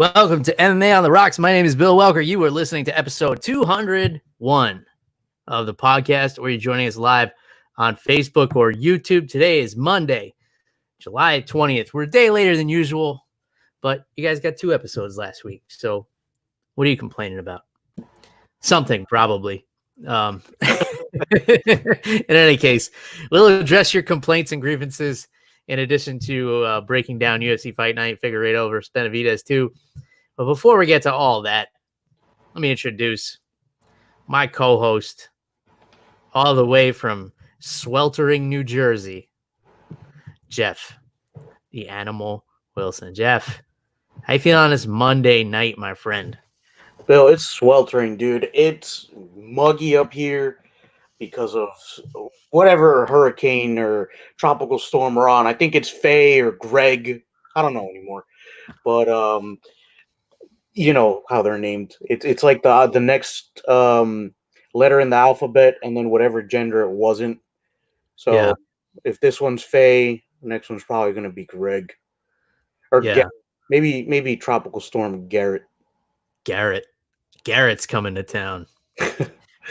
Welcome to MMA on the Rocks. My name is Bill Welker. You are listening to episode 201 of the podcast, or you're joining us live on Facebook or YouTube. Today is Monday, July 20th. We're a day later than usual, but you guys got 2 episodes last week. So what are you complaining about? Something, probably. In any case, we'll address your complaints and grievances in addition to breaking down UFC Fight Night Figueiredo versus Benavidez too. But before we get to all that, let me introduce my co-host all the way from sweltering New Jersey, Jeff, the Animal Wilson. Jeff, how you feeling on this Monday night, my friend? Bill, it's sweltering, dude. It's muggy up here because of whatever hurricane or tropical storm we're on. I think it's Faye or Greg. I don't know anymore. But you know how they're named. It's like the next letter in the alphabet and then whatever gender it wasn't. So Yeah. if this one's Faye, the next one's probably gonna be Greg. Or Yeah. maybe tropical storm Garrett. Garrett's coming to town.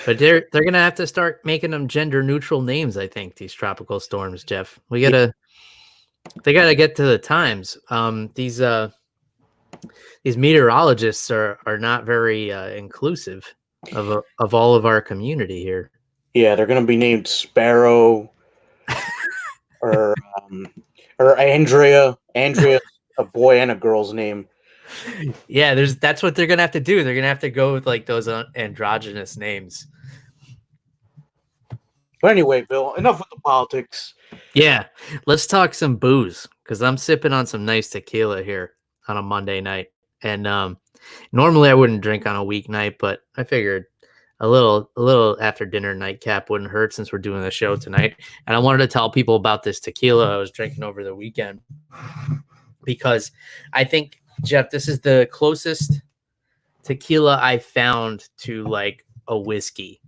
But they're gonna have to start making them gender neutral names, I think, these tropical storms, Jeff. They gotta get to the times. These meteorologists are not very inclusive of all of our community here. Yeah, they're gonna be named Sparrow or Andrea. Andrea, a boy and a girl's name. Yeah, that's what they're gonna have to do. They're gonna have to go with like those androgynous names. But anyway, Bill, enough with the politics. Yeah, let's talk some booze because I'm sipping on some nice tequila here on a Monday night. And normally I wouldn't drink on a weeknight, but I figured a little after dinner nightcap wouldn't hurt since we're doing the show tonight. And I wanted to tell people about this tequila I was drinking over the weekend because I think, Jeff, this is the closest tequila I found to like a whiskey.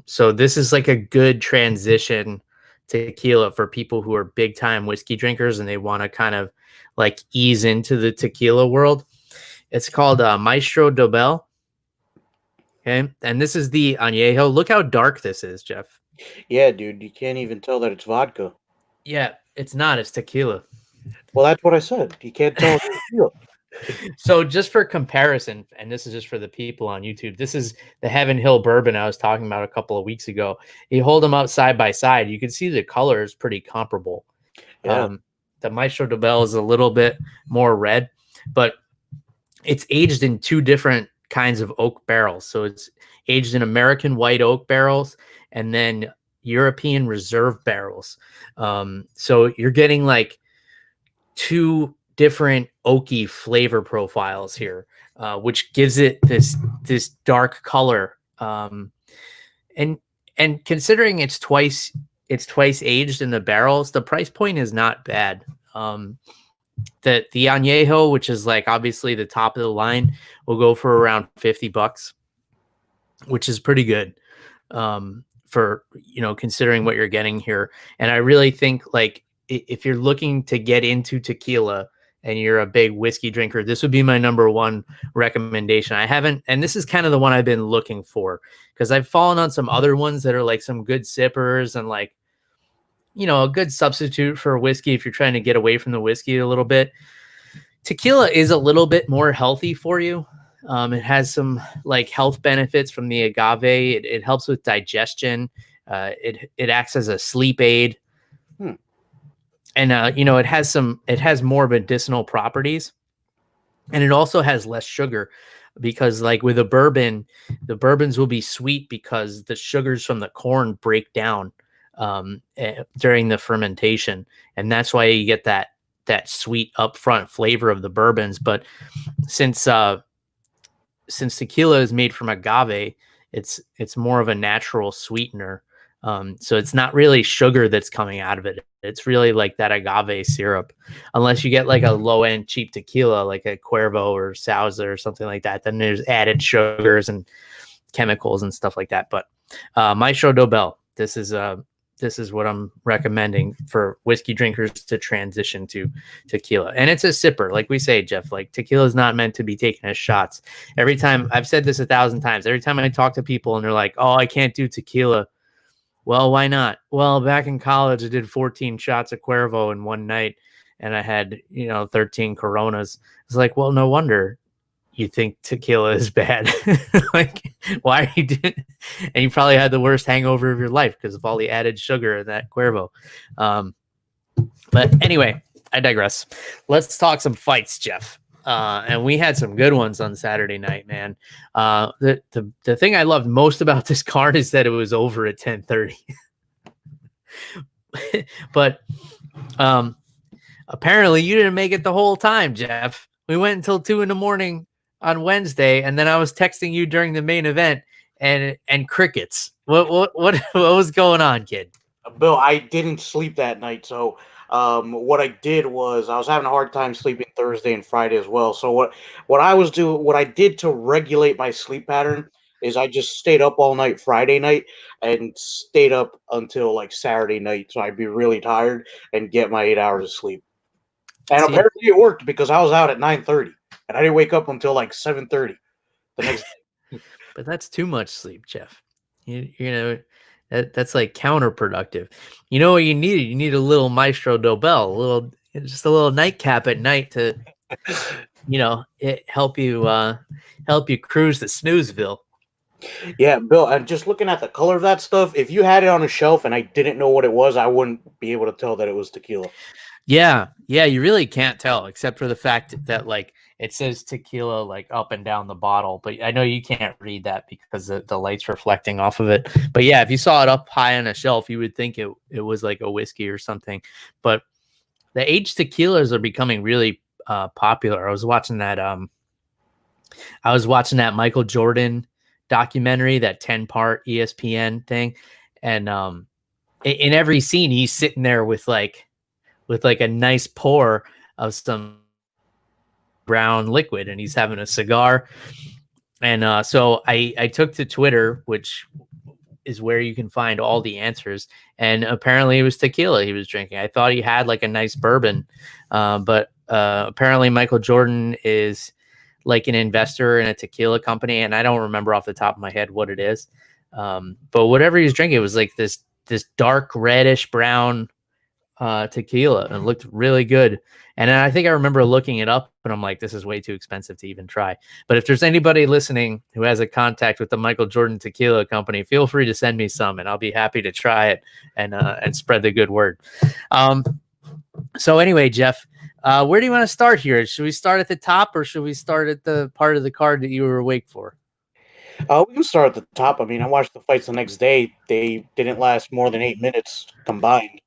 So this is like a good transition tequila for people who are big time whiskey drinkers and they want to kind of like ease into the tequila world. It's called Maestro Dobel. Okay. And this is the Añejo. Look how dark this is, Jeff. Yeah, dude, you can't even tell that it's vodka. Yeah, it's not. It's tequila. Well, that's what I said. You can't tell it's tequila. So just for comparison, and this is just for the people on YouTube, this is the Heaven Hill bourbon I was talking about a couple of weeks ago. You hold them up side by side. You can see the color is pretty comparable. Yeah. The Maestro Dobel is a little bit more red, but it's aged in 2 different kinds of oak barrels. So it's aged in American white oak barrels and then European reserve barrels. So you're getting like 2 different oaky flavor profiles here, which gives it this dark color. And considering it's twice aged in the barrels, the price point is not bad. The Añejo, which is like obviously the top of the line, will go for around $50, which is pretty good for, considering what you're getting here. And I really think like if you're looking to get into tequila and you're a big whiskey drinker, this would be my number 1 recommendation. And this is kind of the one I've been looking for because I've fallen on some other ones that are like some good sippers and like, a good substitute for whiskey if you're trying to get away from the whiskey a little bit. Tequila is a little bit more healthy for you. It has some like health benefits from the agave. It helps with digestion. It acts as a sleep aid. And it has more medicinal properties, and it also has less sugar because like with a bourbon, the bourbons will be sweet because the sugars from the corn break down during the fermentation, and that's why you get that sweet upfront flavor of the bourbons. But since tequila is made from agave, it's more of a natural sweetener. So it's not really sugar that's coming out of it. It's really like that agave syrup, unless you get like a low end cheap tequila, like a Cuervo or Sauza or something like that. Then there's added sugars and chemicals and stuff like that. But Maestro Dobel, this is this is what I'm recommending for whiskey drinkers to transition to tequila. And it's a sipper. Like we say, Jeff, like tequila is not meant to be taken as shots. Every time, I've said this 1,000 times, every time I talk to people and they're like, oh, I can't do tequila. Well, why not? Well, back in college, I did 14 shots of Cuervo in one night and I had, 13 Coronas. It's like, well, no wonder you think tequila is bad. Like, why are you doing? And you probably had the worst hangover of your life because of all the added sugar in that Cuervo. But anyway, I digress. Let's talk some fights, Jeff. And we had some good ones on Saturday night, man. The thing I loved most about this card is that it was over at 10:30. But apparently you didn't make it the whole time, Jeff. We went until 2 a.m. on Wednesday, and then I was texting you during the main event, and crickets. What was going on, kid? Bill, I didn't sleep that night, so what I did was I was having a hard time sleeping Thursday and Friday as well. So what I did to regulate my sleep pattern is I just stayed up all night Friday night and stayed up until like Saturday night, so I'd be really tired and get my 8 hours of sleep. And apparently it worked because I was out at 9:30 and I didn't wake up until like 7:30 the next day. But that's too much sleep, Jeff. That's like counterproductive. You know what you need? You need a little Maestro Dobel, just a little nightcap at night to, help you cruise the snoozeville. Yeah, Bill, and just looking at the color of that stuff, if you had it on a shelf and I didn't know what it was, I wouldn't be able to tell that it was tequila. Yeah, you really can't tell, except for the fact that like it says tequila like up and down the bottle, but I know you can't read that because the light's reflecting off of it. But yeah, if you saw it up high on a shelf, you would think it was like a whiskey or something. But the aged tequilas are becoming really popular. I was watching that Michael Jordan documentary, that 10-part ESPN thing, and in every scene he's sitting there with a nice pour of some brown liquid and he's having a cigar. And so I took to Twitter, which is where you can find all the answers. And apparently it was tequila he was drinking. I thought he had like a nice bourbon. But apparently Michael Jordan is like an investor in a tequila company. And I don't remember off the top of my head what it is. But whatever he was drinking, it was like this dark reddish brown tequila, and it looked really good. And I think I remember looking it up and I'm like, this is way too expensive to even try. But if there's anybody listening who has a contact with the Michael Jordan Tequila Company, feel free to send me some and I'll be happy to try it and spread the good word. So anyway, Jeff, where do you want to start here? Should we start at the top or should we start at the part of the card that you were awake for? We can start at the top. I mean, I watched the fights the next day. They didn't last more than 8 minutes combined.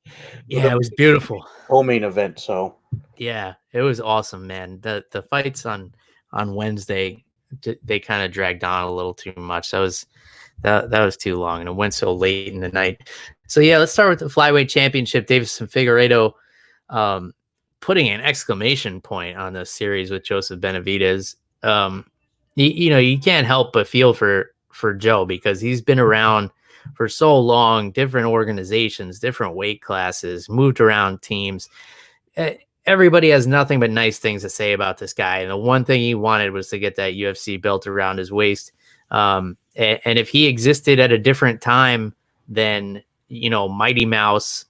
Yeah, it was beautiful. Whole main event. So yeah, it was awesome, man. The fights on Wednesday, they kind of dragged on a little too much. That was too long, and it went so late in the night. So yeah, let's start with the flyweight championship. Davis and Figueiredo putting an exclamation point on the series with Joseph Benavidez. You can't help but feel for Joe because he's been around for so long, different organizations, different weight classes, moved around teams. Everybody has nothing but nice things to say about this guy. And the one thing he wanted was to get that UFC belt around his waist. And if he existed at a different time than, Mighty Mouse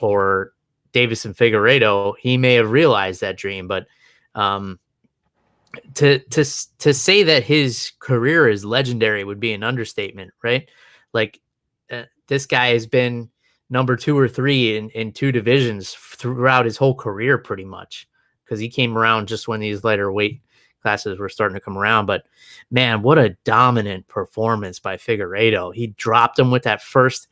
or Davis and Figueiredo, he may have realized that dream. But to say that his career is legendary would be an understatement, right? Like this guy has been number 2 or 3 in 2 divisions throughout his whole career, pretty much, because he came around just when these lighter weight classes were starting to come around. But man, what a dominant performance by Figueiredo. He dropped him with that first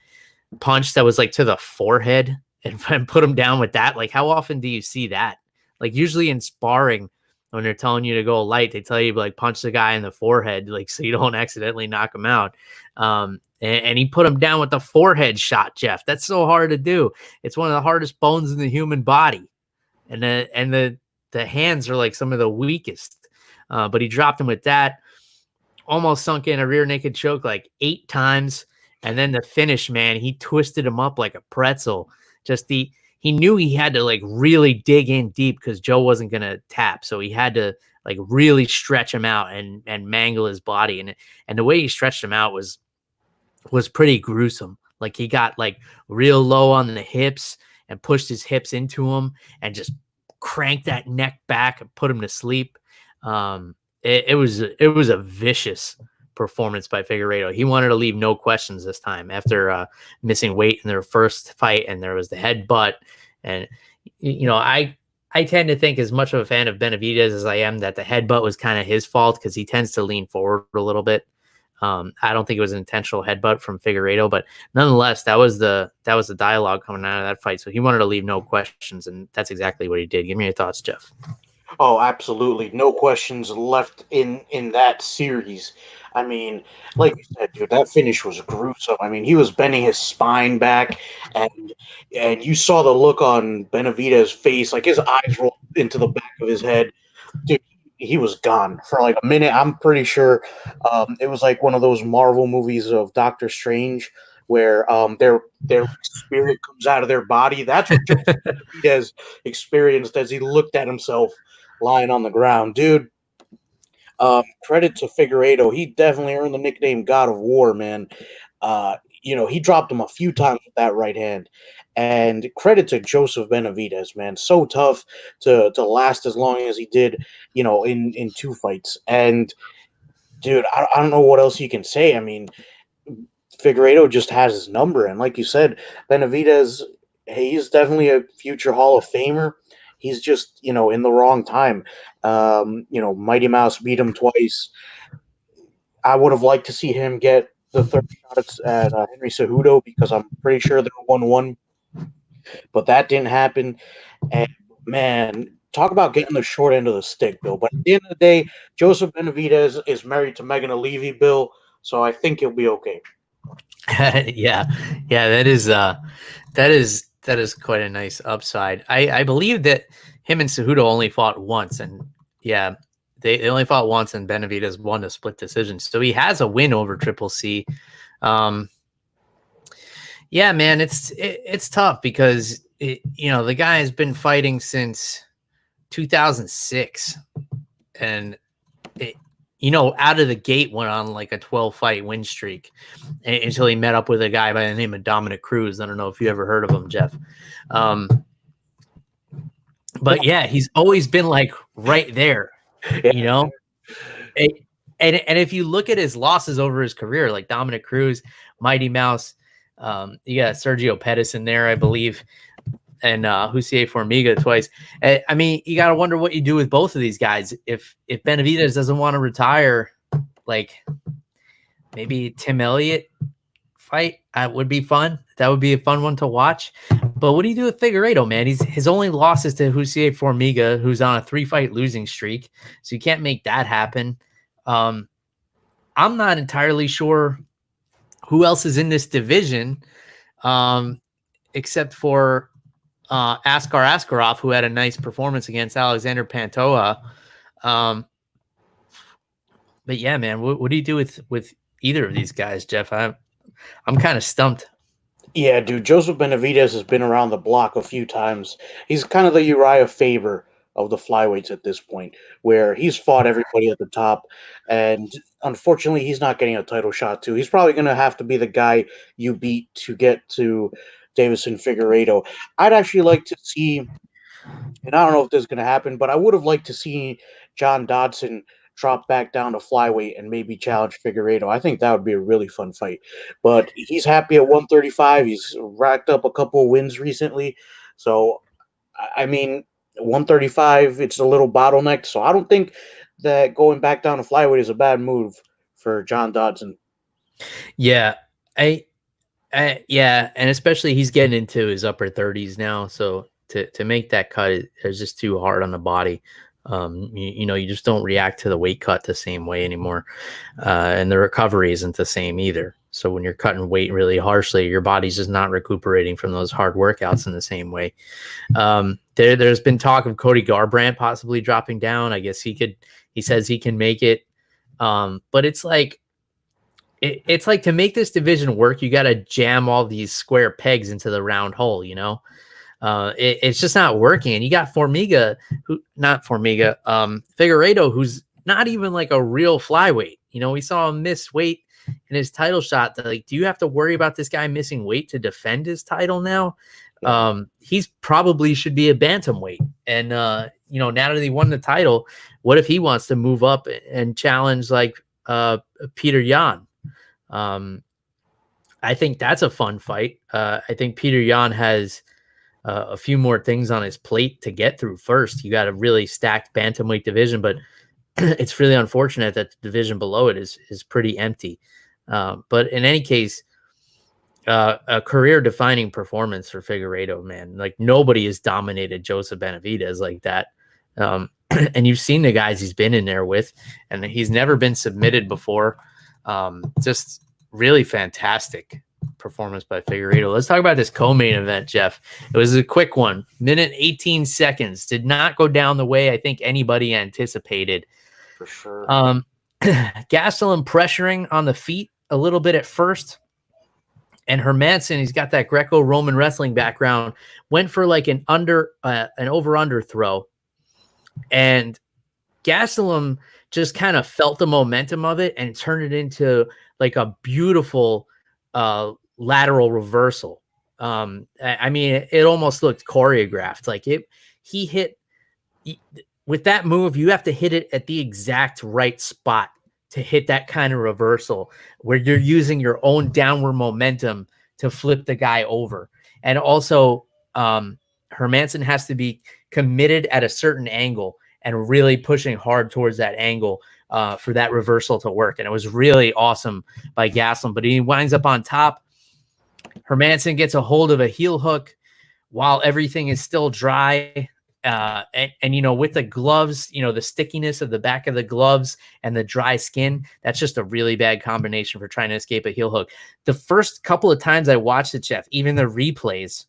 punch that was like to the forehead and put him down with that. Like, how often do you see that? Like, usually in sparring, when they're telling you to go light, they tell you like punch the guy in the forehead, like so you don't accidentally knock him out. And he put him down with the forehead shot, Jeff. That's so hard to do. It's one of the hardest bones in the human body, and the hands are like some of the weakest. But he dropped him with that. Almost sunk in a rear naked choke like 8 times, And then the finish, man, he twisted him up like a pretzel. He knew he had to like really dig in deep because Joe wasn't gonna tap, so he had to like really stretch him out and mangle his body. And the way he stretched him out was pretty gruesome. Like he got like real low on the hips and pushed his hips into him and just cranked that neck back and put him to sleep. It was a vicious performance by Figueiredo. He wanted to leave no questions this time after missing weight in their first fight, and there was the headbutt. And I tend to think, as much of a fan of Benavidez as I am, that the headbutt was kind of his fault because he tends to lean forward a little bit. I don't think it was an intentional headbutt from Figueiredo, but nonetheless, that was the dialogue coming out of that fight. So he wanted to leave no questions, and that's exactly what he did. Give me your thoughts, Jeff. Oh, absolutely. No questions left in that series. I mean, like you said, dude, that finish was gruesome. I mean, he was bending his spine back, and you saw the look on Benavidez's face, like his eyes rolled into the back of his head. Dude, he was gone for like a minute. I'm pretty sure it was like one of those Marvel movies of Doctor Strange where their spirit comes out of their body. That's what Benavidez experienced as he looked at himself lying on the ground. Dude, credit to Figueiredo. He definitely earned the nickname God of War, man. He dropped him a few times with that right hand. And credit to Joseph Benavidez, man. So tough to last as long as he did, in two fights. And, dude, I don't know what else you can say. I mean, Figueiredo just has his number. And like you said, Benavidez, he's definitely a future Hall of Famer. He's just, in the wrong time. Mighty Mouse beat him twice. I would have liked to see him get the third shot at Henry Cejudo because I'm pretty sure they're 1-1. But that didn't happen. And, man, talk about getting the short end of the stick, Bill. But at the end of the day, Joseph Benavidez is married to Megan Levy, Bill. So I think he'll be okay. yeah, that is quite a nice upside. I believe that him and Cejudo only fought once, and they only fought once, and Benavidez won a split decision, so he has a win over Triple C. Yeah, man, it's tough because the guy has been fighting since 2006, and out of the gate went on like a 12-fight win streak until he met up with a guy by the name of Dominic Cruz. I don't know if you ever heard of him, Jeff. But yeah, he's always been like right there, And if you look at his losses over his career, like Dominic Cruz, Mighty Mouse, you got Sergio Pettis in there, I believe, and Hussier Formiga twice. I mean, you got to wonder what you do with both of these guys. If Benavidez doesn't want to retire, like maybe Tim Elliott fight would be fun. That would be a fun one to watch. But what do you do with Figueiredo, man? His only losses to Hussier Formiga, who's on a 3-fight losing streak, so you can't make that happen. I'm not entirely sure who else is in this division, except for Askar Askarov, who had a nice performance against Alexander Pantoja. But yeah, man, what do you do with either of these guys, Jeff? I'm kind of stumped. Yeah, dude, Joseph Benavidez has been around the block a few times. He's kind of the Uriah Faber of the flyweights at this point, where he's fought everybody at the top, and unfortunately, he's not getting a title shot too. He's probably going to have to be the guy you beat to get to Deiveson Figueiredo. I'd actually like to see, and I don't know if this is going to happen, but I would have liked to see John Dodson drop back down to flyweight and maybe challenge Figueiredo. I think that would be a really fun fight. But he's happy at 135. He's racked up a couple of wins recently. So, I mean, 135, it's a little bottlenecked. So I don't think that going back down to flyweight is a bad move for John Dodson. Yeah, yeah, and especially he's getting into his upper 30s now. So to make that cut is just too hard on the body. You just don't react to the weight cut the same way anymore. And the recovery isn't the same either. So when you're cutting weight really harshly, your body's just not recuperating from those hard workouts in the same way. There's been talk of Cody Garbrandt possibly dropping down. I guess he says he can make it. But it's like, it's like, to make this division work, you got to jam all these square pegs into the round hole, you know? It's just not working. And you got Figueiredo, who's not even like a real flyweight. You know, we saw him miss weight in his title shot. Like, do you have to worry about this guy missing weight to defend his title now? He's probably should be a bantamweight. And, you know, now that he won the title, what if he wants to move up and challenge like Peter Yan? I think that's a fun fight. I think Peter Yan has a few more things on his plate to get through first. You got a really stacked bantamweight division, but it's really unfortunate that the division below it is pretty empty. But in any case, a career-defining performance for Figueiredo, man. Like, nobody has dominated Joseph Benavidez like that. And you've seen the guys he's been in there with, and he's never been submitted before. Just really fantastic performance by Figueiredo. Let's talk about this co-main event, Jeff. It was a quick one, minute 18 seconds. Did not go down the way I think anybody anticipated. For sure. Gastelum pressuring on the feet a little bit at first. And Hermansson, he's got that Greco-Roman wrestling background, went for like an over-under throw. And Gastelum just kind of felt the momentum of it and turned it into like a beautiful lateral reversal. I mean, it almost looked choreographed. Like he hit with that move, you have to hit it at the exact right spot to hit that kind of reversal where you're using your own downward momentum to flip the guy over. And also, Hermansson has to be committed at a certain angle and really pushing hard towards that angle for that reversal to work. And it was really awesome by Gastelum, but he winds up on top. Hermansson gets a hold of a heel hook while everything is still dry. And, you know, with the gloves, you know, the stickiness of the back of the gloves and the dry skin, that's just a really bad combination for trying to escape a heel hook. The first couple of times I watched it, Jeff, even the replays,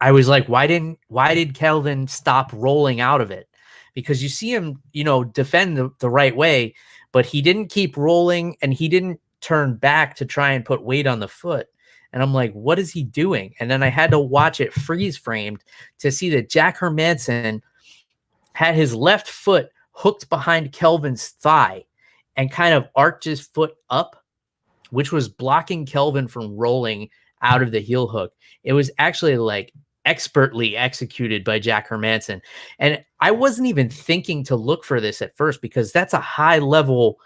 I was like, why did Kelvin stop rolling out of it? Because you see him, you know, defend the right way, but he didn't keep rolling and he didn't turn back to try and put weight on the foot. And I'm like, what is he doing? And then I had to watch it freeze framed to see that Jack Hermansson had his left foot hooked behind Kelvin's thigh and kind of arched his foot up, which was blocking Kelvin from rolling out of the heel hook. It was actually like expertly executed by Jack Hermansson. And I wasn't even thinking to look for this at first because that's a high level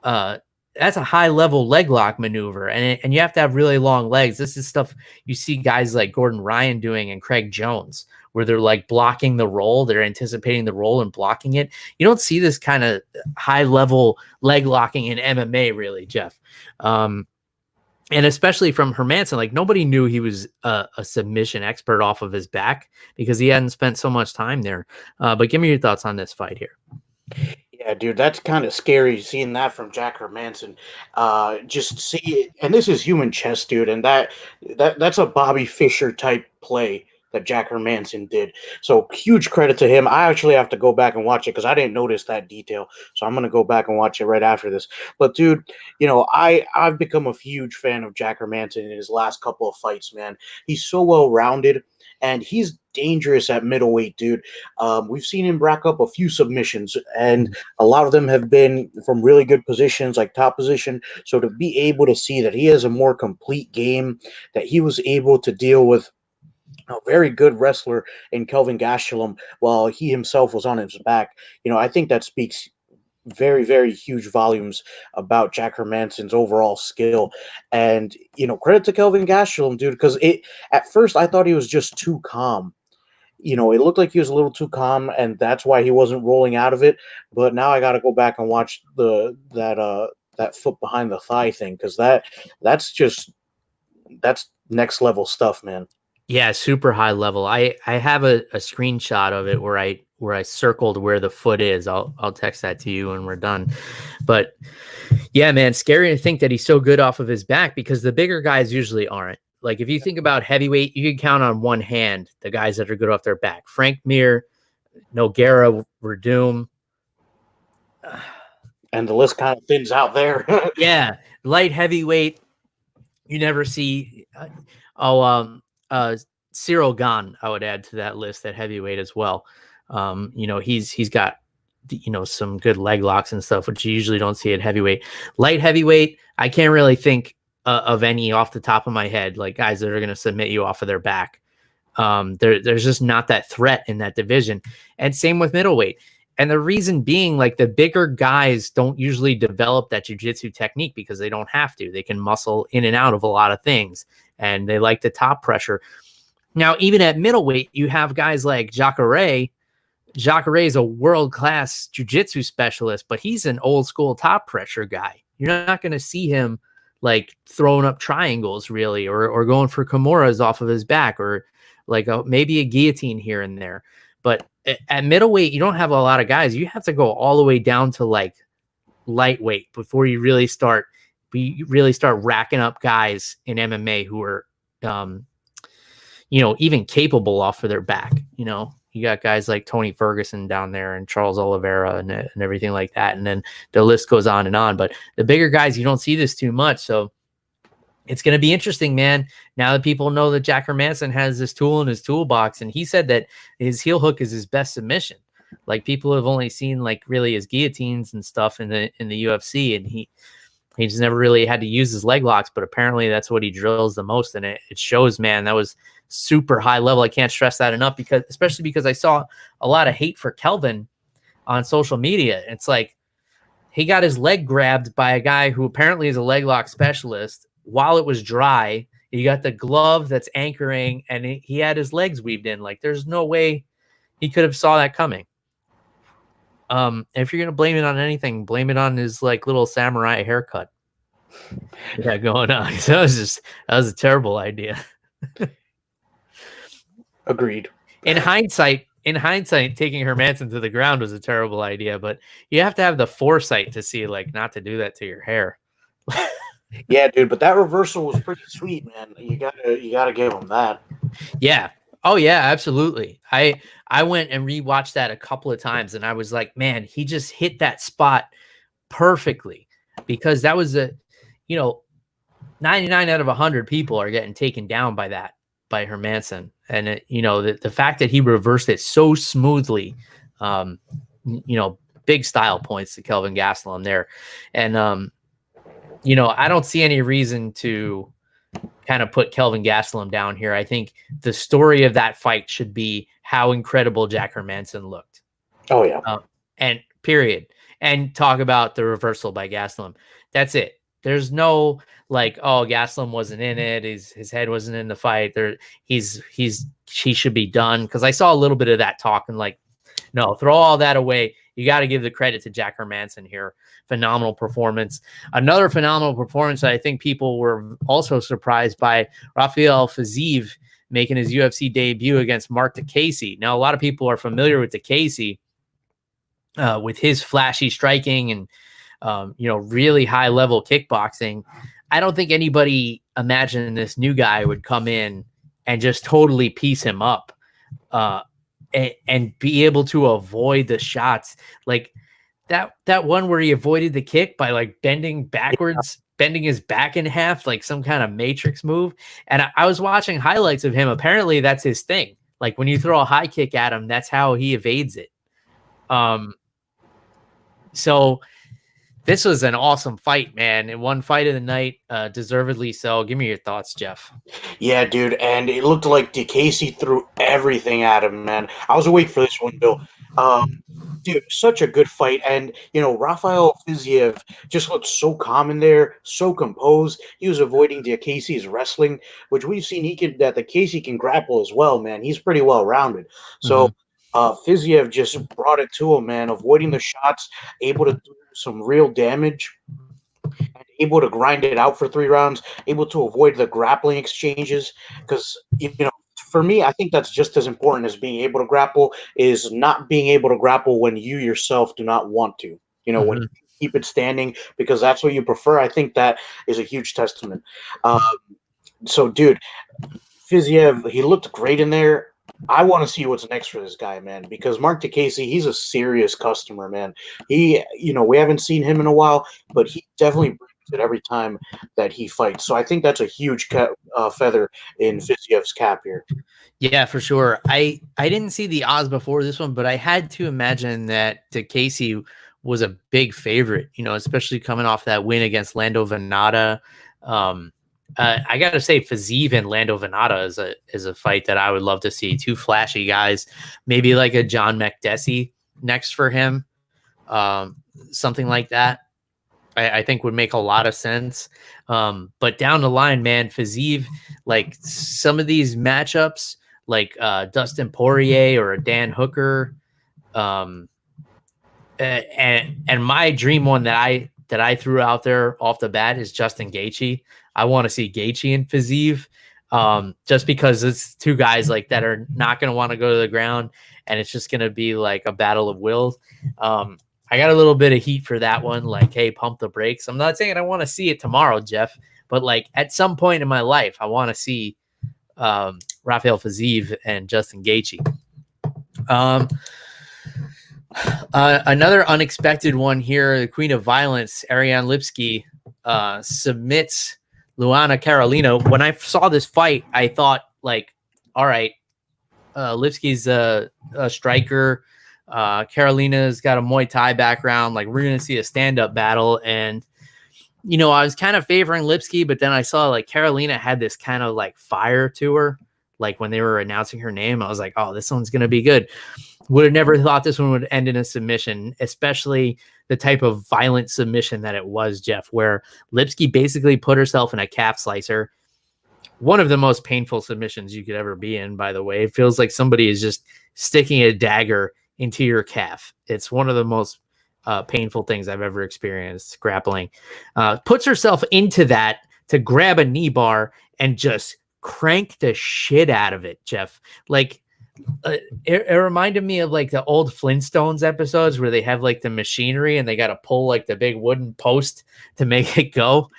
leg lock maneuver. And you have to have really long legs. This is stuff you see guys like Gordon Ryan doing and Craig Jones, where they're like blocking the roll. They're anticipating the roll and blocking it. You don't see this kind of high level leg locking in MMA really, Jeff. And especially from Hermansson, like nobody knew he was a submission expert off of his back because he hadn't spent so much time there. But give me your thoughts on this fight here. Yeah, dude, that's kind of scary seeing that from Jack Hermansson. Just see it, and this is human chess, dude, and that's a Bobby Fischer type play that Jack Hermansson did. So huge credit to him. I actually have to go back and watch it because I didn't notice that detail. So I'm gonna go back and watch it right after this. But dude, you know, I've become a huge fan of Jack Hermansson in his last couple of fights, man. He's so well rounded. And he's dangerous at middleweight, dude. We've seen him rack up a few submissions, and a lot of them have been from really good positions, like top position. So to be able to see that he has a more complete game, that he was able to deal with a very good wrestler in Kelvin Gastelum while he himself was on his back, you know, I think that speaks very, very huge volumes about Jack Hermansson's overall skill. And, you know, credit to Kelvin Gastelum, dude, because at first I thought he was just too calm. You know, it looked like he was a little too calm, and that's why he wasn't rolling out of it. But now I got to go back and watch that foot behind the thigh thing because that's next level stuff, man. Yeah, super high level. I have a screenshot of it where I circled where the foot is. I'll text that to you when we're done. But yeah, man, scary to think that he's so good off of his back because the bigger guys usually aren't. Like if you think about heavyweight, you can count on one hand the guys that are good off their back. Frank Mir, Nogueira, Werdum. And the list kind of thins out there. Yeah, light heavyweight. You never see. Cyril Gahn, I would add to that list at heavyweight as well. He's got some good leg locks and stuff, which you usually don't see at heavyweight. Light heavyweight, I can't really think of any off the top of my head, like guys that are going to submit you off of their back. There's just not that threat in that division. And same with middleweight. And the reason being, like, the bigger guys don't usually develop that jiu-jitsu technique because they don't have to. They can muscle in and out of a lot of things, and they like the top pressure. Now, even at middleweight, you have guys like Jacare. Jacare is a world-class jiu-jitsu specialist, but he's an old-school top pressure guy. You're not going to see him, like, throwing up triangles, really, or going for Kimuras off of his back, or like maybe a guillotine here and there. But at middleweight, you don't have a lot of guys. You have to go all the way down to like lightweight before you really start racking up guys in MMA who are, even capable off of their back. You got guys like Tony Ferguson down there and Charles Oliveira and everything like that. And then the list goes on and on. But the bigger guys, you don't see this too much. So it's going to be interesting, man. Now that people know that Jack Hermansson has this tool in his toolbox, and he said that his heel hook is his best submission. Like, people have only seen like really his guillotines and stuff in the UFC, and he just never really had to use his leg locks, but apparently that's what he drills the most, and it shows, man. That was super high level. I can't stress that enough, especially because I saw a lot of hate for Kelvin on social media. It's like he got his leg grabbed by a guy who apparently is a leg lock specialist while it was dry. You got the glove that's anchoring, and he had his legs weaved in. Like, there's no way he could have saw that coming. If you're going to blame it on anything, blame it on his like little samurai haircut. Yeah, going on. That was a terrible idea. Agreed. In hindsight, taking Hermansson to the ground was a terrible idea, but you have to have the foresight to see, like, not to do that to your hair. Yeah, dude, but that reversal was pretty sweet, man. You gotta give him that. Yeah. Oh yeah, absolutely. I went and rewatched that a couple of times, and I was like, man, he just hit that spot perfectly, because that was 99 out of 100 people are getting taken down by Hermansson. And the fact that he reversed it so smoothly, big style points to Kelvin Gastelum there. And I don't see any reason to kind of put Kelvin Gastelum down here. I think the story of that fight should be how incredible Jack Hermansson looked. Oh yeah. And period. And talk about the reversal by Gastelum. That's it. There's no like, oh, Gastelum wasn't in it. His head wasn't in the fight. He should be done. Because I saw a little bit of that talk, and like, no, throw all that away. You got to give the credit to Jack Hermansson here. Phenomenal performance. Another phenomenal performance that I think people were also surprised by, Rafael Fiziev making his UFC debut against Mark DeCasey. Now, a lot of people are familiar with DeCasey with his flashy striking and really high level kickboxing. I don't think anybody imagined this new guy would come in and just totally piece him up and be able to avoid the shots. Like that one where he avoided the kick by like bending backwards, bending his back in half, like some kind of matrix move. And I was watching highlights of him. Apparently that's his thing. Like, when you throw a high kick at him, that's how he evades it. So this was an awesome fight, man. And one fight of the night, deservedly so. Give me your thoughts, Jeff. Yeah, dude. And it looked like DeCasey threw everything at him, man. I was awake for this one, Bill. Dude, such a good fight. And, Rafael Fiziev just looked so calm in there, so composed. He was avoiding DeCasey's wrestling, which we've seen that DeCasey can grapple as well, man. He's pretty well-rounded. So Fiziev just brought it to him, man, avoiding the shots, able to do some real damage, and able to grind it out for 3 rounds, able to avoid the grappling exchanges. Because, for me, I think that's just as important as being able to grapple, is not being able to grapple when you yourself do not want to. When you keep it standing because that's what you prefer. I think that is a huge testament. So, dude, Fiziev, he looked great in there. I want to see what's next for this guy, man, because Mark DeCasey, he's a serious customer, man. We haven't seen him in a while, but he definitely brings it every time that he fights. So I think that's a huge feather in Fiziev's cap here. Yeah, for sure. I didn't see the odds before this one, but I had to imagine that DeCasey was a big favorite, especially coming off that win against Lando Venata. I got to say, Fiziev and Lando Venata is a fight that I would love to see. Two flashy guys, maybe like a John McDessie next for him, something like that. I think would make a lot of sense. But down the line, man, Fiziev, like some of these matchups, like Dustin Poirier or a Dan Hooker, and my dream one that I threw out there off the bat is Justin Gaethje. I want to see Gaethje and Fiziev, just because it's two guys like that are not going to want to go to the ground, and it's just going to be like a battle of wills. I got a little bit of heat for that one. Like, hey, pump the brakes. I'm not saying I want to see it tomorrow, Jeff, but like at some point in my life, I want to see Rafael Fiziev and Justin Gaethje. Another unexpected one here, the Queen of Violence, Ariane Lipski, submits Luana Carolina. When I saw this fight, I thought, like, all right, Lipski's a striker. Carolina's got a Muay Thai background. Like, we're going to see a stand-up battle. And, I was kind of favoring Lipski, but then I saw, like, Carolina had this kind of, like, fire to her. Like, when they were announcing her name, I was like, oh, this one's going to be good. Would have never thought this one would end in a submission, especially the type of violent submission that it was, Jeff, where Lipski basically put herself in a calf slicer. One of the most painful submissions you could ever be in, by the way. It feels like somebody is just sticking a dagger into your calf. It's one of the most painful things I've ever experienced grappling. Puts herself into that to grab a knee bar and just crank the shit out of it, Jeff. Like, it reminded me of like the old Flintstones episodes where they have like the machinery and they got to pull like the big wooden post to make it go.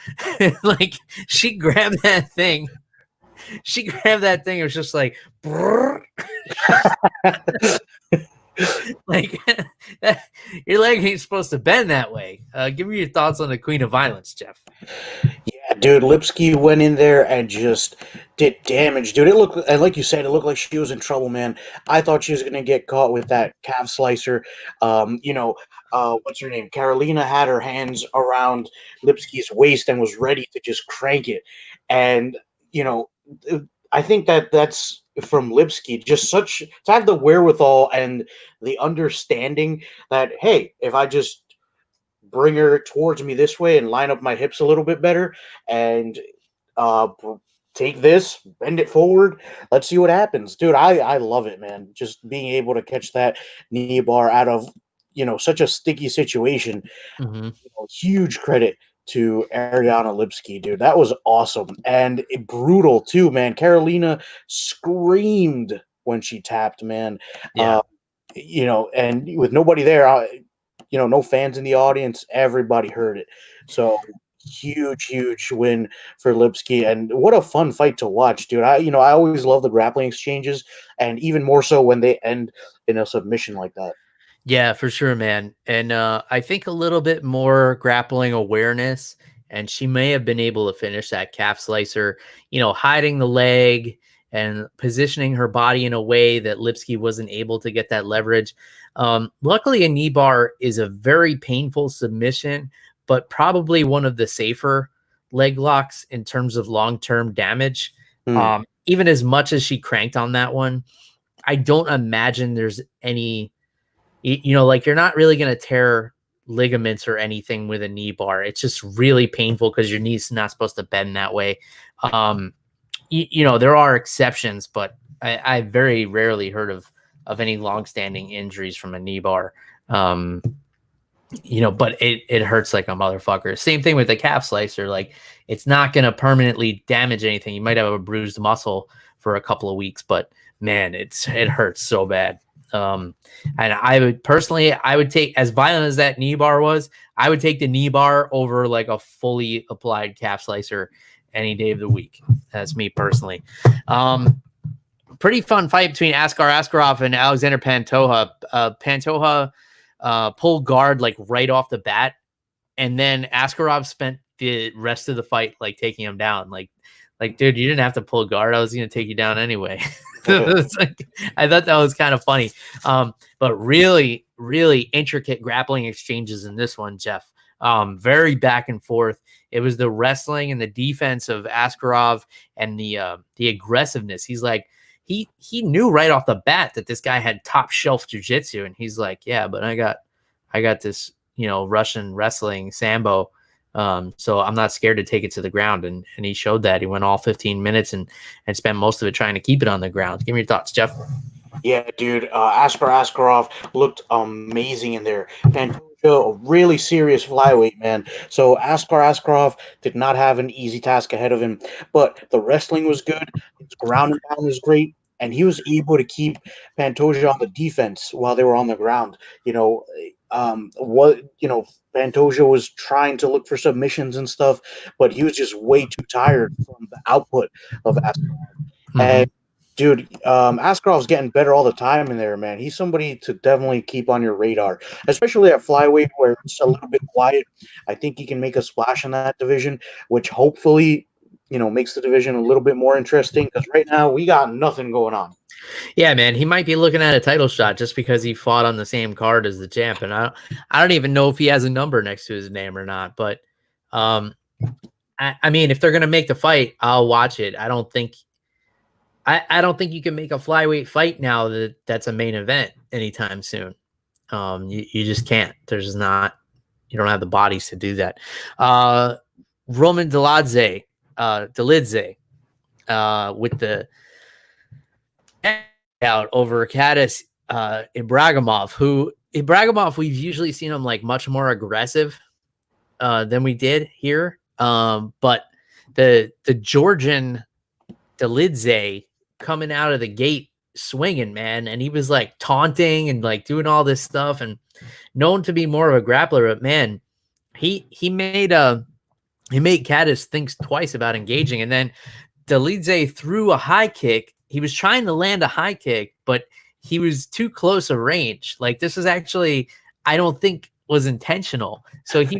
Like, she grabbed that thing. It was just like, like, your leg ain't supposed to bend that way. Give me your thoughts on the Queen of Violence, Jeff. Yeah, dude, Lipski went in there and just did damage, dude. It looked, and like you said, it looked like she was in trouble, man. I thought she was gonna get caught with that calf slicer. What's her name? Carolina had her hands around Lipski's waist and was ready to just crank it. And I think that's from Lipski, just such to have the wherewithal and the understanding that, hey, if I just bring her towards me this way and line up my hips a little bit better and take this, bend it forward. Let's see what happens. Dude, I love it, man. Just being able to catch that knee bar out of, such a sticky situation. Mm-hmm. Huge credit to Ariana Lipski, dude. That was awesome. And brutal, too, man. Carolina screamed when she tapped, man. Yeah. And with nobody there, no fans in the audience, everybody heard it. So huge win for Lipski, and what a fun fight to watch, dude. I always love the grappling exchanges, and even more so when they end in a submission like that. Yeah, for sure, man. And I think a little bit more grappling awareness, and she may have been able to finish that calf slicer, hiding the leg and positioning her body in a way that Lipski wasn't able to get that leverage. Luckily, a knee bar is a very painful submission, but probably one of the safer leg locks in terms of long-term damage. Even as much as she cranked on that one, I don't imagine there's any... like, you're not really going to tear ligaments or anything with a knee bar. It's just really painful because your knee's not supposed to bend that way. There are exceptions, but I very rarely heard of any longstanding injuries from a knee bar. But it hurts like a motherfucker. Same thing with the calf slicer. Like, it's not going to permanently damage anything. You might have a bruised muscle for a couple of weeks, but man, it hurts so bad. And I would take, as violent as that knee bar was, I would take the knee bar over like a fully applied calf slicer any day of the week. That's me personally. pretty fun fight between Askar Askarov and Alexander Pantoja. Pantoja pulled guard like right off the bat, and then Askarov spent the rest of the fight like taking him down. Like, dude, you didn't have to pull guard. I was going to take you down anyway. Like, I thought that was kind of funny. But really, really intricate grappling exchanges in this one, Jeff. Very back and forth. It was the wrestling and the defense of Askarov and the aggressiveness. He's like, he knew right off the bat that this guy had top shelf jiu-jitsu, and he's like, yeah, but I got this, Russian wrestling sambo. So I'm not scared to take it to the ground. And he showed that. He went all 15 minutes and spent most of it trying to keep it on the ground. Give me your thoughts, Jeff. Yeah, dude. Askarov looked amazing in there. Pantoja, a really serious flyweight, man. So Askarov did not have an easy task ahead of him, but the wrestling was good. His ground and pound was great, and he was able to keep Pantoja on the defense while they were on the ground. Pantoja was trying to look for submissions and stuff, but he was just way too tired from the output of Askarov. Mm-hmm. And dude, Askarov's getting better all the time in there, man. He's somebody to definitely keep on your radar, especially at flyweight where it's a little bit quiet. I think he can make a splash in that division, which hopefully, makes the division a little bit more interesting, because right now we got nothing going on. Yeah, man, he might be looking at a title shot just because he fought on the same card as the champ, and I don't even know if he has a number next to his name or not. But I mean, if they're gonna make the fight, I'll watch it. I don't think you can make a flyweight fight now that's a main event anytime soon. You just can't. You don't have the bodies to do that. Roman Dolidze, with the out over Kadis Ibragimov, who we've usually seen him like much more aggressive than we did here. But the Georgian Dolidze coming out of the gate swinging, man, and he was like taunting and like doing all this stuff, and known to be more of a grappler. But man, he made Kadis think twice about engaging, and then Dolidze threw a high kick. He was trying to land a high kick, but he was too close a range. Like, this was actually, I don't think, was intentional. So he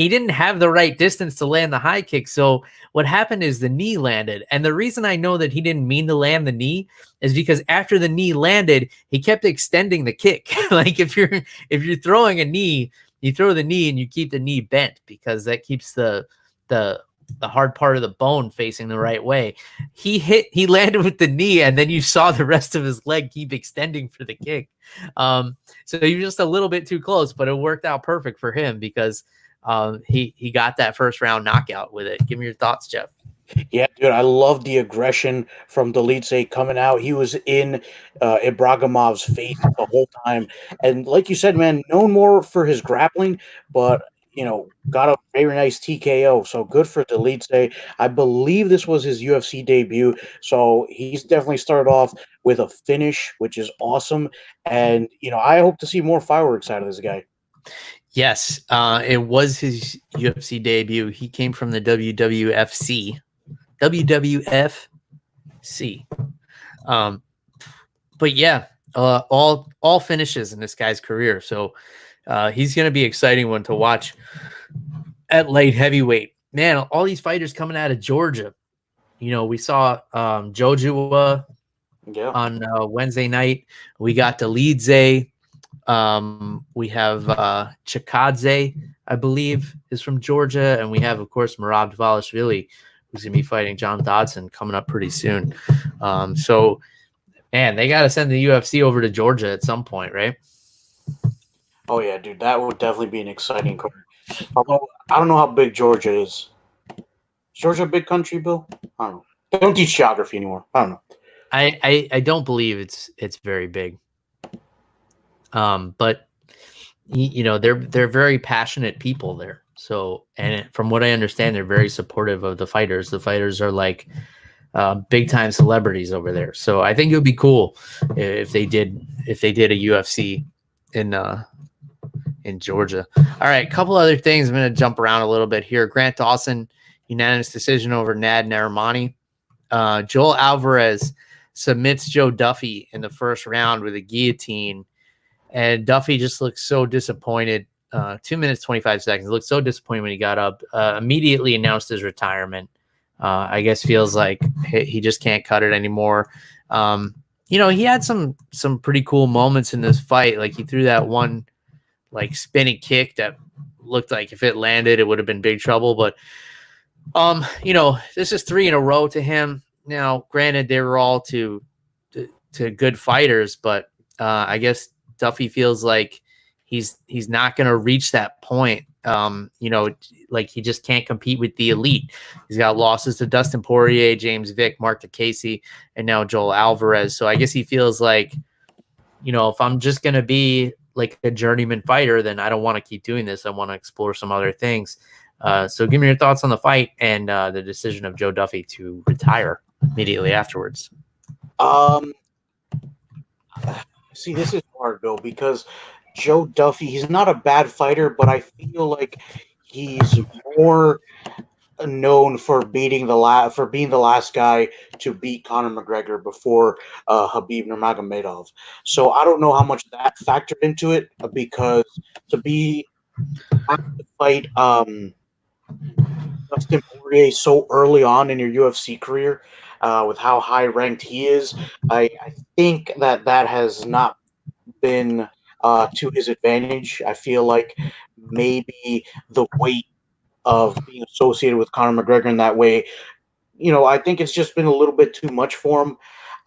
didn't have the right distance to land the high kick. So what happened is the knee landed. And the reason I know that he didn't mean to land the knee is because after the knee landed, he kept extending the kick. Like, if you're throwing a knee, you throw the knee and you keep the knee bent, because that keeps the hard part of the bone facing the right way. He landed with the knee, and then you saw the rest of his leg keep extending for the kick. So he was just a little bit too close, but it worked out perfect for him because he got that first round knockout with it. Give me your thoughts, Jeff. Yeah, dude, I love the aggression from Dolidze coming out. He was in Ibragimov's face the whole time. And like you said, man, known more for his grappling, but got a very nice TKO. So good for Dolidze. I believe this was his UFC debut. So he's definitely started off with a finish, which is awesome. And, I hope to see more fireworks out of this guy. Yes, it was his UFC debut. He came from the WWFC. But yeah, all finishes in this guy's career. So he's going to be an exciting one to watch at light heavyweight. Man, all these fighters coming out of Georgia. We saw Joshua on Wednesday night. We got Dolidze. We have Chikadze, I believe, is from Georgia. And we have, of course, Merab Dvalishvili, who's going to be fighting John Dodson coming up pretty soon. So, man, they got to send the UFC over to Georgia at some point, right? Oh, yeah, dude, that would definitely be an exciting card. Although, I don't know how big Georgia is. Is Georgia a big country, Bill? I don't know. They don't teach geography anymore. I don't know. I don't believe it's very big. But they're very passionate people there. So, and from what I understand, they're very supportive of the fighters. The fighters are like big time celebrities over there. So I think it would be cool if they did a UFC in Georgia. All right, a couple other things. I'm going to jump around a little bit here. Grant Dawson, unanimous decision over Nad Narimani. Joel Alvarez submits Joe Duffy in the first round with a guillotine. And Duffy just looked so disappointed. 2 minutes, 25 seconds. Looked so disappointed when he got up. Immediately announced his retirement. I guess feels like he just can't cut it anymore. He had some pretty cool moments in this fight. Like he threw that one like spinning kick that looked like if it landed, it would have been big trouble. But this is 3 in a row to him. Now, granted, they were all to good fighters, but I guess Duffy feels like he's not going to reach that point. Like he just can't compete with the elite. He's got losses to Dustin Poirier, James Vick, Mark DeCasey, and now Joel Alvarez. So I guess he feels like, if I'm just going to be like a journeyman fighter, then I don't want to keep doing this. I want to explore some other things. So give me your thoughts on the fight and the decision of Joe Duffy to retire immediately afterwards. See, this is hard, Bill, because Joe Duffy, he's not a bad fighter, but I feel like he's more known for being the last guy to beat Conor McGregor before Khabib Nurmagomedov. So I don't know how much that factored into it, because to fight Dustin Poirier so early on in your UFC career, with how high ranked he is, I think that has not been to his advantage. I feel like maybe the weight of being associated with Conor McGregor in that way, I think it's just been a little bit too much for him.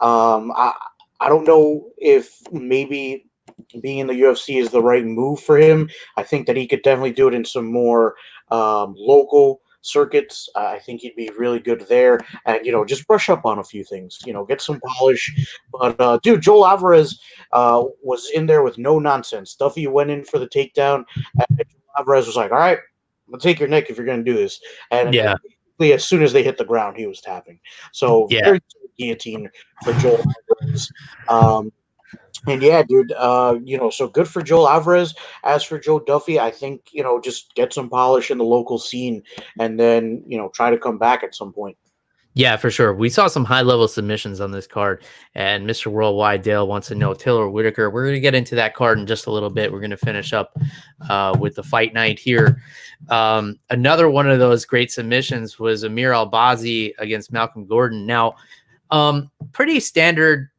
I don't know if maybe being in the UFC is the right move for him. I think that he could definitely do it in some more local circuits. I think he'd be really good there, and just brush up on a few things. Get some polish. But dude, Joel Alvarez was in there with no nonsense. Duffy went in for the takedown, and Joel Alvarez was like, "All right, I'm gonna take your neck if you're gonna do this." And Yeah. as soon as they hit the ground, he was tapping. So very guillotine for Joel Alvarez. And yeah, dude, so good for Joel Alvarez. As for Joe Duffy, I think, just get some polish in the local scene and then, try to come back at some point. Yeah, for sure. We saw some high-level submissions on this card, and Mr. Worldwide Dale wants to know Till or Whittaker. We're going to get into that card in just a little bit. We're going to finish up with the fight night here. Another one of those great submissions was Amir Albazi against Malcolm Gordon. Now, pretty standard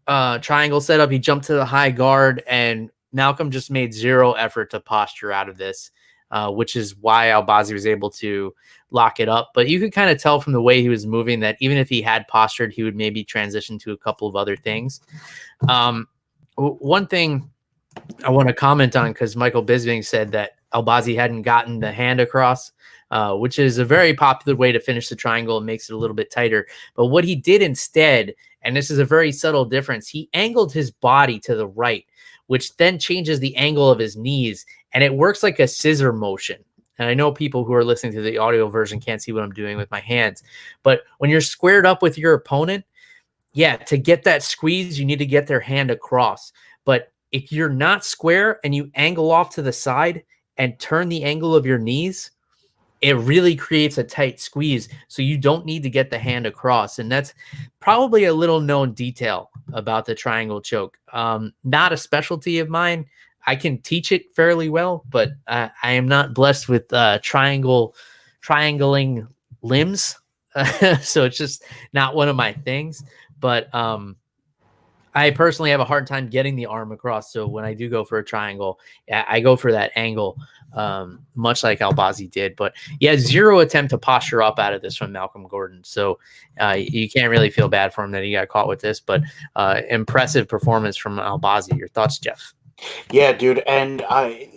triangle setup. He jumped to the high guard, and Malcolm just made zero effort to posture out of this, which is why Albazi was able to lock it up. But you could kind of tell from the way he was moving that even if he had postured, he would maybe transition to a couple of other things. One thing I want to comment on, because Michael Bisping said that Albazi hadn't gotten the hand across, which is a very popular way to finish the triangle. It makes it a little bit tighter. But what he did instead, and this is a very subtle difference, he angled his body to the right, which then changes the angle of his knees, and it works like a scissor motion. And I know people who are listening to the audio version can't see what I'm doing with my hands, but when you're squared up with your opponent, yeah, to get that squeeze, you need to get their hand across. But if you're not square and you angle off to the side and turn the angle of your knees, it really creates a tight squeeze. So you don't need to get the hand across. And that's probably a little known detail about the triangle choke. Not a specialty of mine. I can teach it fairly well, but I am not blessed with triangling limbs. So it's just not one of my things. But I personally have a hard time getting the arm across. So when I do go for a triangle, I go for that angle, much like Albazi did. But yeah, zero attempt to posture up out of this from Malcolm Gordon. So you can't really feel bad for him that he got caught with this. But impressive performance from Albazi. Your thoughts, Jeff? Yeah, dude, and I,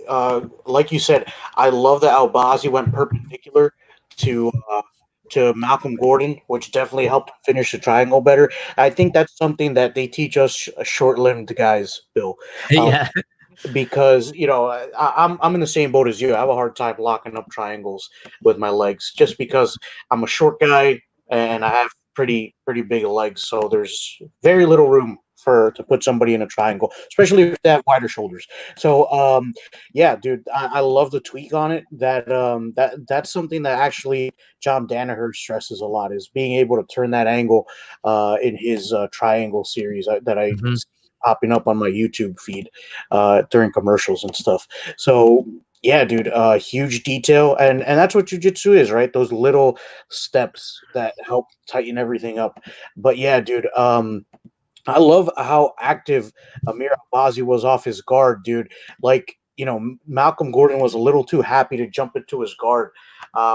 like you said, I love that Albazi went perpendicular to Malcolm Gordon, which definitely helped him finish the triangle better. I think that's something that they teach us short-limbed guys, Bill. Yeah. Because I'm in the same boat as you. I have a hard time locking up triangles with my legs, just because I'm a short guy and I have pretty big legs. So there's very little room to put somebody in a triangle, especially if they have wider shoulders. So yeah, dude, I love the tweak on it. That's something that actually John Danaher stresses a lot, is being able to turn that angle in his triangle series that I Mhm. see popping up on my YouTube feed during commercials and stuff. So yeah, dude, huge detail, and that's what jujitsu is, right? Those little steps that help tighten everything up. But yeah, dude, I love how active Amir Abazi was off his guard, dude. Like, Malcolm Gordon was a little too happy to jump into his guard,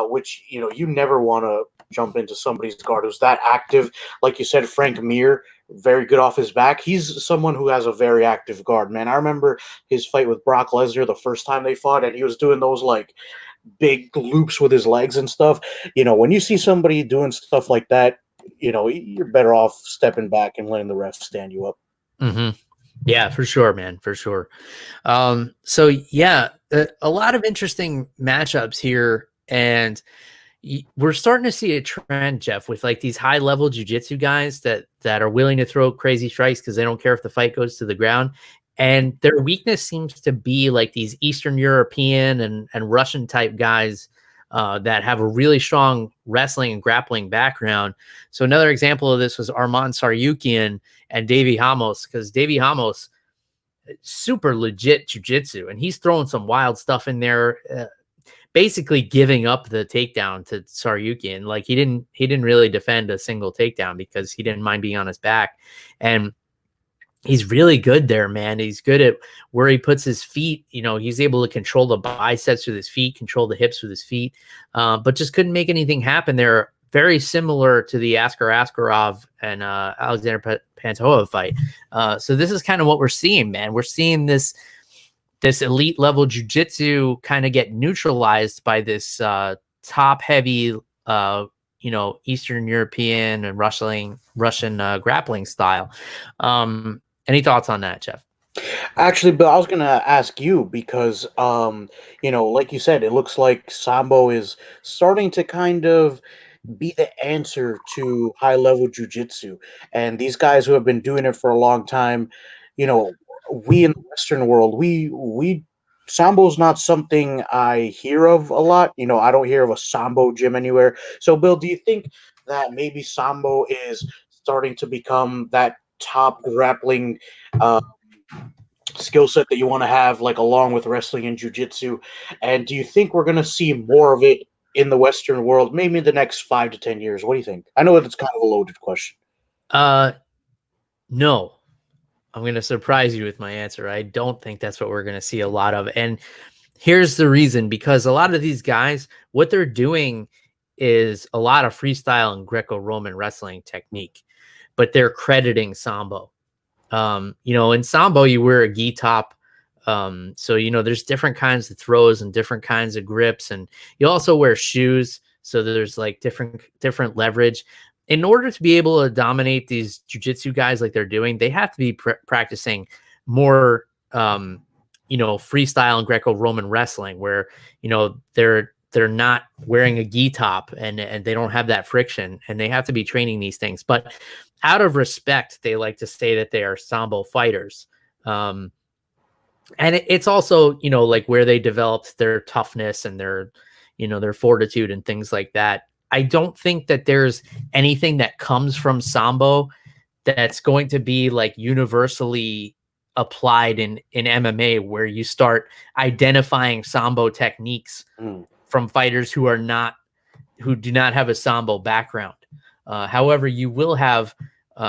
which, you never want to jump into somebody's guard who's that active. Like you said, Frank Mir, very good off his back. He's someone who has a very active guard, man. I remember his fight with Brock Lesnar the first time they fought, and he was doing those, like, big loops with his legs and stuff. When you see somebody doing stuff like that, you're better off stepping back and letting the ref stand you up. Mm-hmm. Yeah, for sure, man, for sure. So yeah, a lot of interesting matchups here, and we're starting to see a trend, Jeff, with like these high level jujitsu guys that are willing to throw crazy strikes because they don't care if the fight goes to the ground. And their weakness seems to be like these Eastern European and Russian type guys that have a really strong wrestling and grappling background. So another example of this was Arman Saryukian and Davey Hamos, because Davey Hamos, super legit jujitsu, and he's throwing some wild stuff in there. Basically giving up the takedown to Saryukian. Like he didn't really defend a single takedown because he didn't mind being on his back. And he's really good there, man. He's good at where he puts his feet. He's able to control the biceps with his feet, control the hips with his feet, but just couldn't make anything happen there. Very similar to the Askar Askarov and Alexander Pantoja fight. So this is kind of what we're seeing, man. We're seeing this elite level jiu-jitsu kind of get neutralized by this top heavy, Eastern European and Russian grappling style. Any thoughts on that, Jeff? Actually, but I was gonna ask you because, like you said, it looks like Sambo is starting to kind of be the answer to high level jujitsu, and these guys who have been doing it for a long time, you know, we in the Western world, we Sambo's not something I hear of a lot. I don't hear of a Sambo gym anywhere. So, Bill, do you think that maybe Sambo is starting to become that top grappling skill set that you want to have, like, along with wrestling and jujitsu? And do you think we're going to see more of it in the Western world, maybe in the next 5 to 10 years? What do you think? I know it's kind of a loaded question. No, I'm going to surprise you with my answer. I don't think that's what we're going to see a lot of. And here's the reason, because a lot of these guys, what they're doing is a lot of freestyle and Greco-Roman wrestling technique, but they're crediting Sambo. In Sambo, you wear a gi top. So, there's different kinds of throws and different kinds of grips, and you also wear shoes. So there's like different leverage. In order to be able to dominate these jiu-jitsu guys like they're doing, they have to be practicing more, freestyle and Greco-Roman wrestling, where, they're not wearing a gi top and they don't have that friction, and they have to be training these things. But out of respect, they like to say that they are Sambo fighters. And it's also, like where they developed their toughness and their fortitude and things like that. I don't think that there's anything that comes from Sambo that's going to be like universally applied in MMA, where you start identifying Sambo techniques from fighters who do not have a Sambo background. However, you will have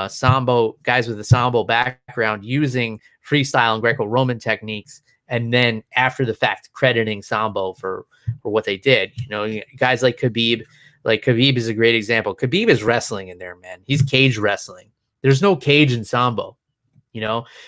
Sambo guys with a Sambo background using freestyle and Greco-Roman techniques, and then after the fact crediting Sambo for what they did. Guys like Khabib. Like Khabib is a great example. Khabib is wrestling in there, man. He's cage wrestling. There's no cage in Sambo,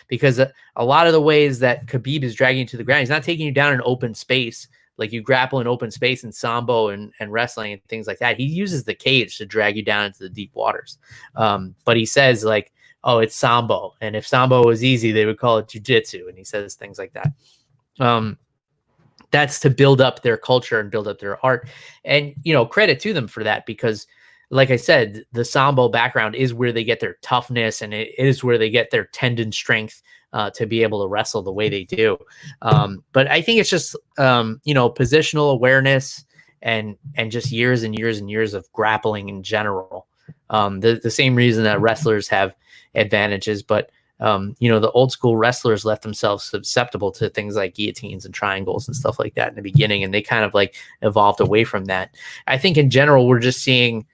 because a lot of the ways that Khabib is dragging you to the ground, he's not taking you down in open space like you grapple in open space in Sambo and wrestling and things like that. He uses the cage to drag you down into the deep waters. But he says, like, oh, it's Sambo. And if Sambo was easy, they would call it jiu-jitsu. And he says things like that. That's to build up their culture and build up their art. And, credit to them for that, because like I said, the Sambo background is where they get their toughness, and it is where they get their tendon strength to be able to wrestle the way they do. But I think it's just, positional awareness and just years and years and years of grappling in general. The same reason that wrestlers have advantages, but the old school wrestlers left themselves susceptible to things like guillotines and triangles and stuff like that in the beginning, and they kind of like evolved away from that. I think in general, we're just seeing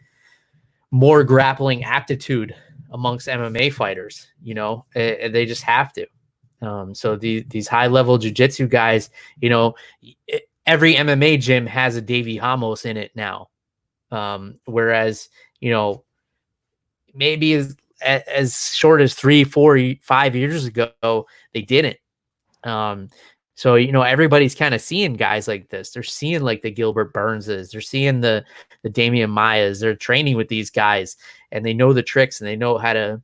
more grappling aptitude amongst MMA fighters. They just have to. So these high level jiu-jitsu guys, every MMA gym has a Davey Ramos in it now. Whereas, maybe as short as 3, 4, 5 years ago, they didn't. So, everybody's kind of seeing guys like this. They're seeing like the Gilbert Burnses. They're seeing the Damian Mayas. They're training with these guys, and they know the tricks, and they know how to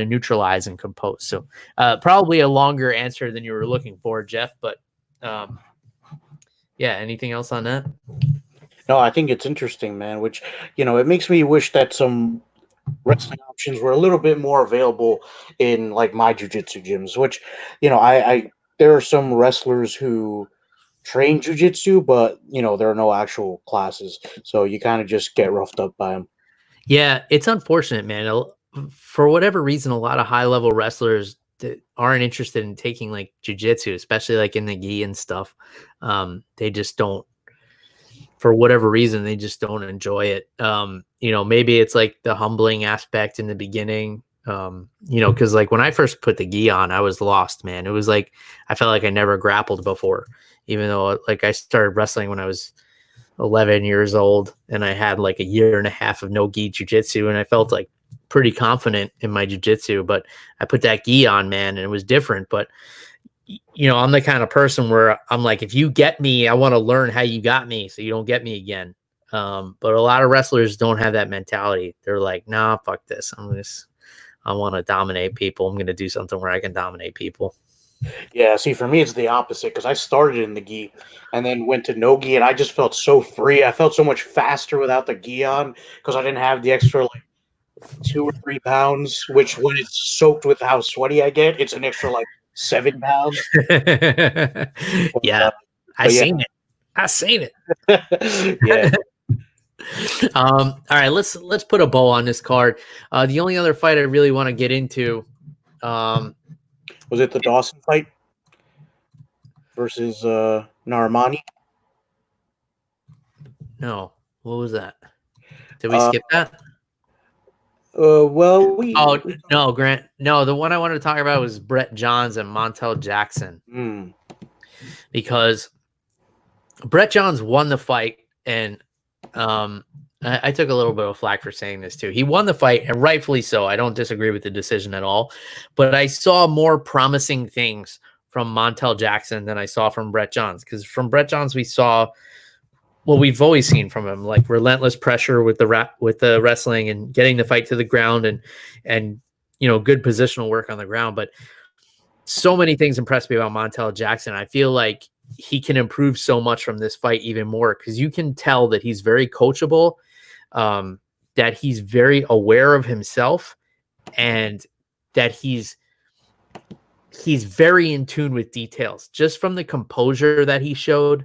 neutralize and compose. So probably a longer answer than you were looking for, Jeff. But anything else on that? No, I think it's interesting, man, which, it makes me wish that some wrestling options were a little bit more available in like my jiu-jitsu gyms, which, I there are some wrestlers who train jiu-jitsu, but, there are no actual classes. So you kind of just get roughed up by them. Yeah, it's unfortunate, man. For whatever reason, a lot of high-level wrestlers that aren't interested in taking like jiu-jitsu, especially like in the gi and stuff. They just don't, for whatever reason, they just don't enjoy it. Maybe it's like the humbling aspect in the beginning. Because like when I first put the gi on, I was lost, man. It was like I felt like I never grappled before, even though like I started wrestling when I was 11 years old, and I had like a year and a half of no gi jiu-jitsu, and I felt like pretty confident in my jiu-jitsu. But I put that gi on, man, and it was different. But I'm the kind of person where I'm like, if you get me, I want to learn how you got me so you don't get me again. But a lot of wrestlers don't have that mentality. They're like, nah, fuck this. I want to dominate people. I'm going to do something where I can dominate people. Yeah, see, for me, it's the opposite, because I started in the gi and then went to no gi, and I just felt so free. I felt so much faster without the gi on, because I didn't have the extra like 2 or 3 pounds, which when it's soaked with how sweaty I get, it's an extra like 7 pounds. Yeah, I seen it. Yeah. All right, let's put a bow on this card. The only other fight I really want to get into, was it the Dawson fight versus Narimani? No, what was that? Did we skip that? Well, no, Grant. No, the one I wanted to talk about was Brett Johns and Montel Jackson. Because Brett Johns won the fight, and I took a little bit of flack for saying this too. He won the fight, and rightfully so. I don't disagree with the decision at all. But I saw more promising things from Montel Jackson than I saw from Brett Johns. Because from Brett Johns, we saw what we've always seen from him, like relentless pressure with the wrestling and getting the fight to the ground, and good positional work on the ground. But so many things impressed me about Montel Jackson. I feel like he can improve so much from this fight even more, because you can tell that he's very coachable, that he's very aware of himself, and that he's very in tune with details. Just from the composure that he showed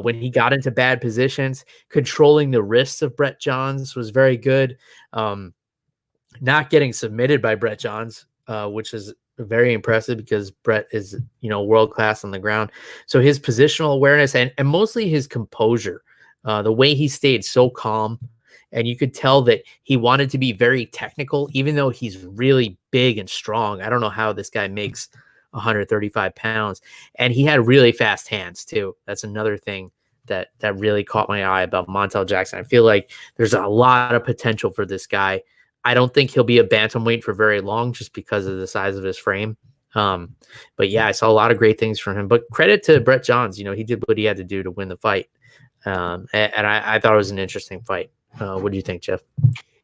when he got into bad positions, controlling the wrists of Brett Johns was very good. Not getting submitted by Brett Johns, which is very impressive, because Brett is, world-class on the ground. So his positional awareness and mostly his composure, the way he stayed so calm, and you could tell that he wanted to be very technical, even though he's really big and strong. I don't know how this guy makes 135 pounds, and he had really fast hands too. That's another thing that really caught my eye about Montel Jackson. I feel like there's a lot of potential for this guy. I don't think he'll be a bantamweight for very long, just because of the size of his frame. But yeah, I saw a lot of great things from him. But credit to Brett Johns. He did what he had to do to win the fight. And I thought it was an interesting fight. What do you think, Jeff?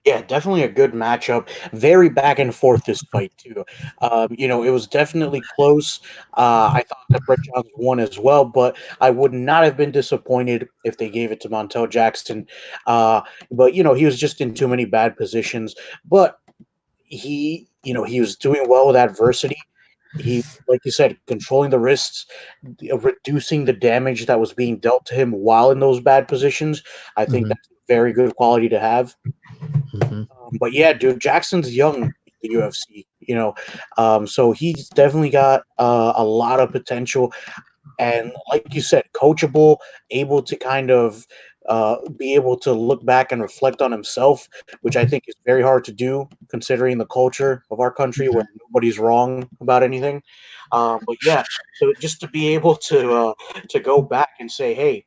Yeah, definitely a good matchup. Very back and forth, this fight too. It was definitely close. I thought that Brett Johnson won as well, but I would not have been disappointed if they gave it to Montel Jackson. But he was just in too many bad positions. But he was doing well with adversity. He, like you said, controlling the wrists, reducing the damage that was being dealt to him while in those bad positions. I think that's a very good quality to have. But yeah, dude, Jackson's young in the UFC, so he's definitely got a lot of potential. And like you said, coachable, able to kind of be able to look back and reflect on himself, which I think is very hard to do considering the culture of our country where nobody's wrong about anything. But yeah, so just to be able to go back and say, hey,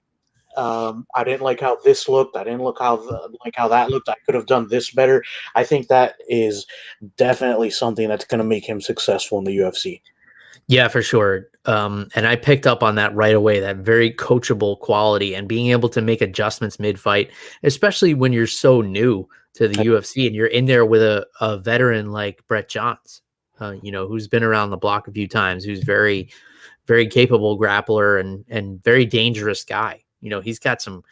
I didn't like how this looked. I didn't like how that looked. I could have done this better. I think that is definitely something that's going to make him successful in the UFC. Yeah, for sure. And I picked up on that right away, that very coachable quality and being able to make adjustments mid-fight, especially when you're so new to the UFC and you're in there with a veteran like Brett Johns, who's been around the block a few times, who's very, very capable grappler and very dangerous guy. He's got some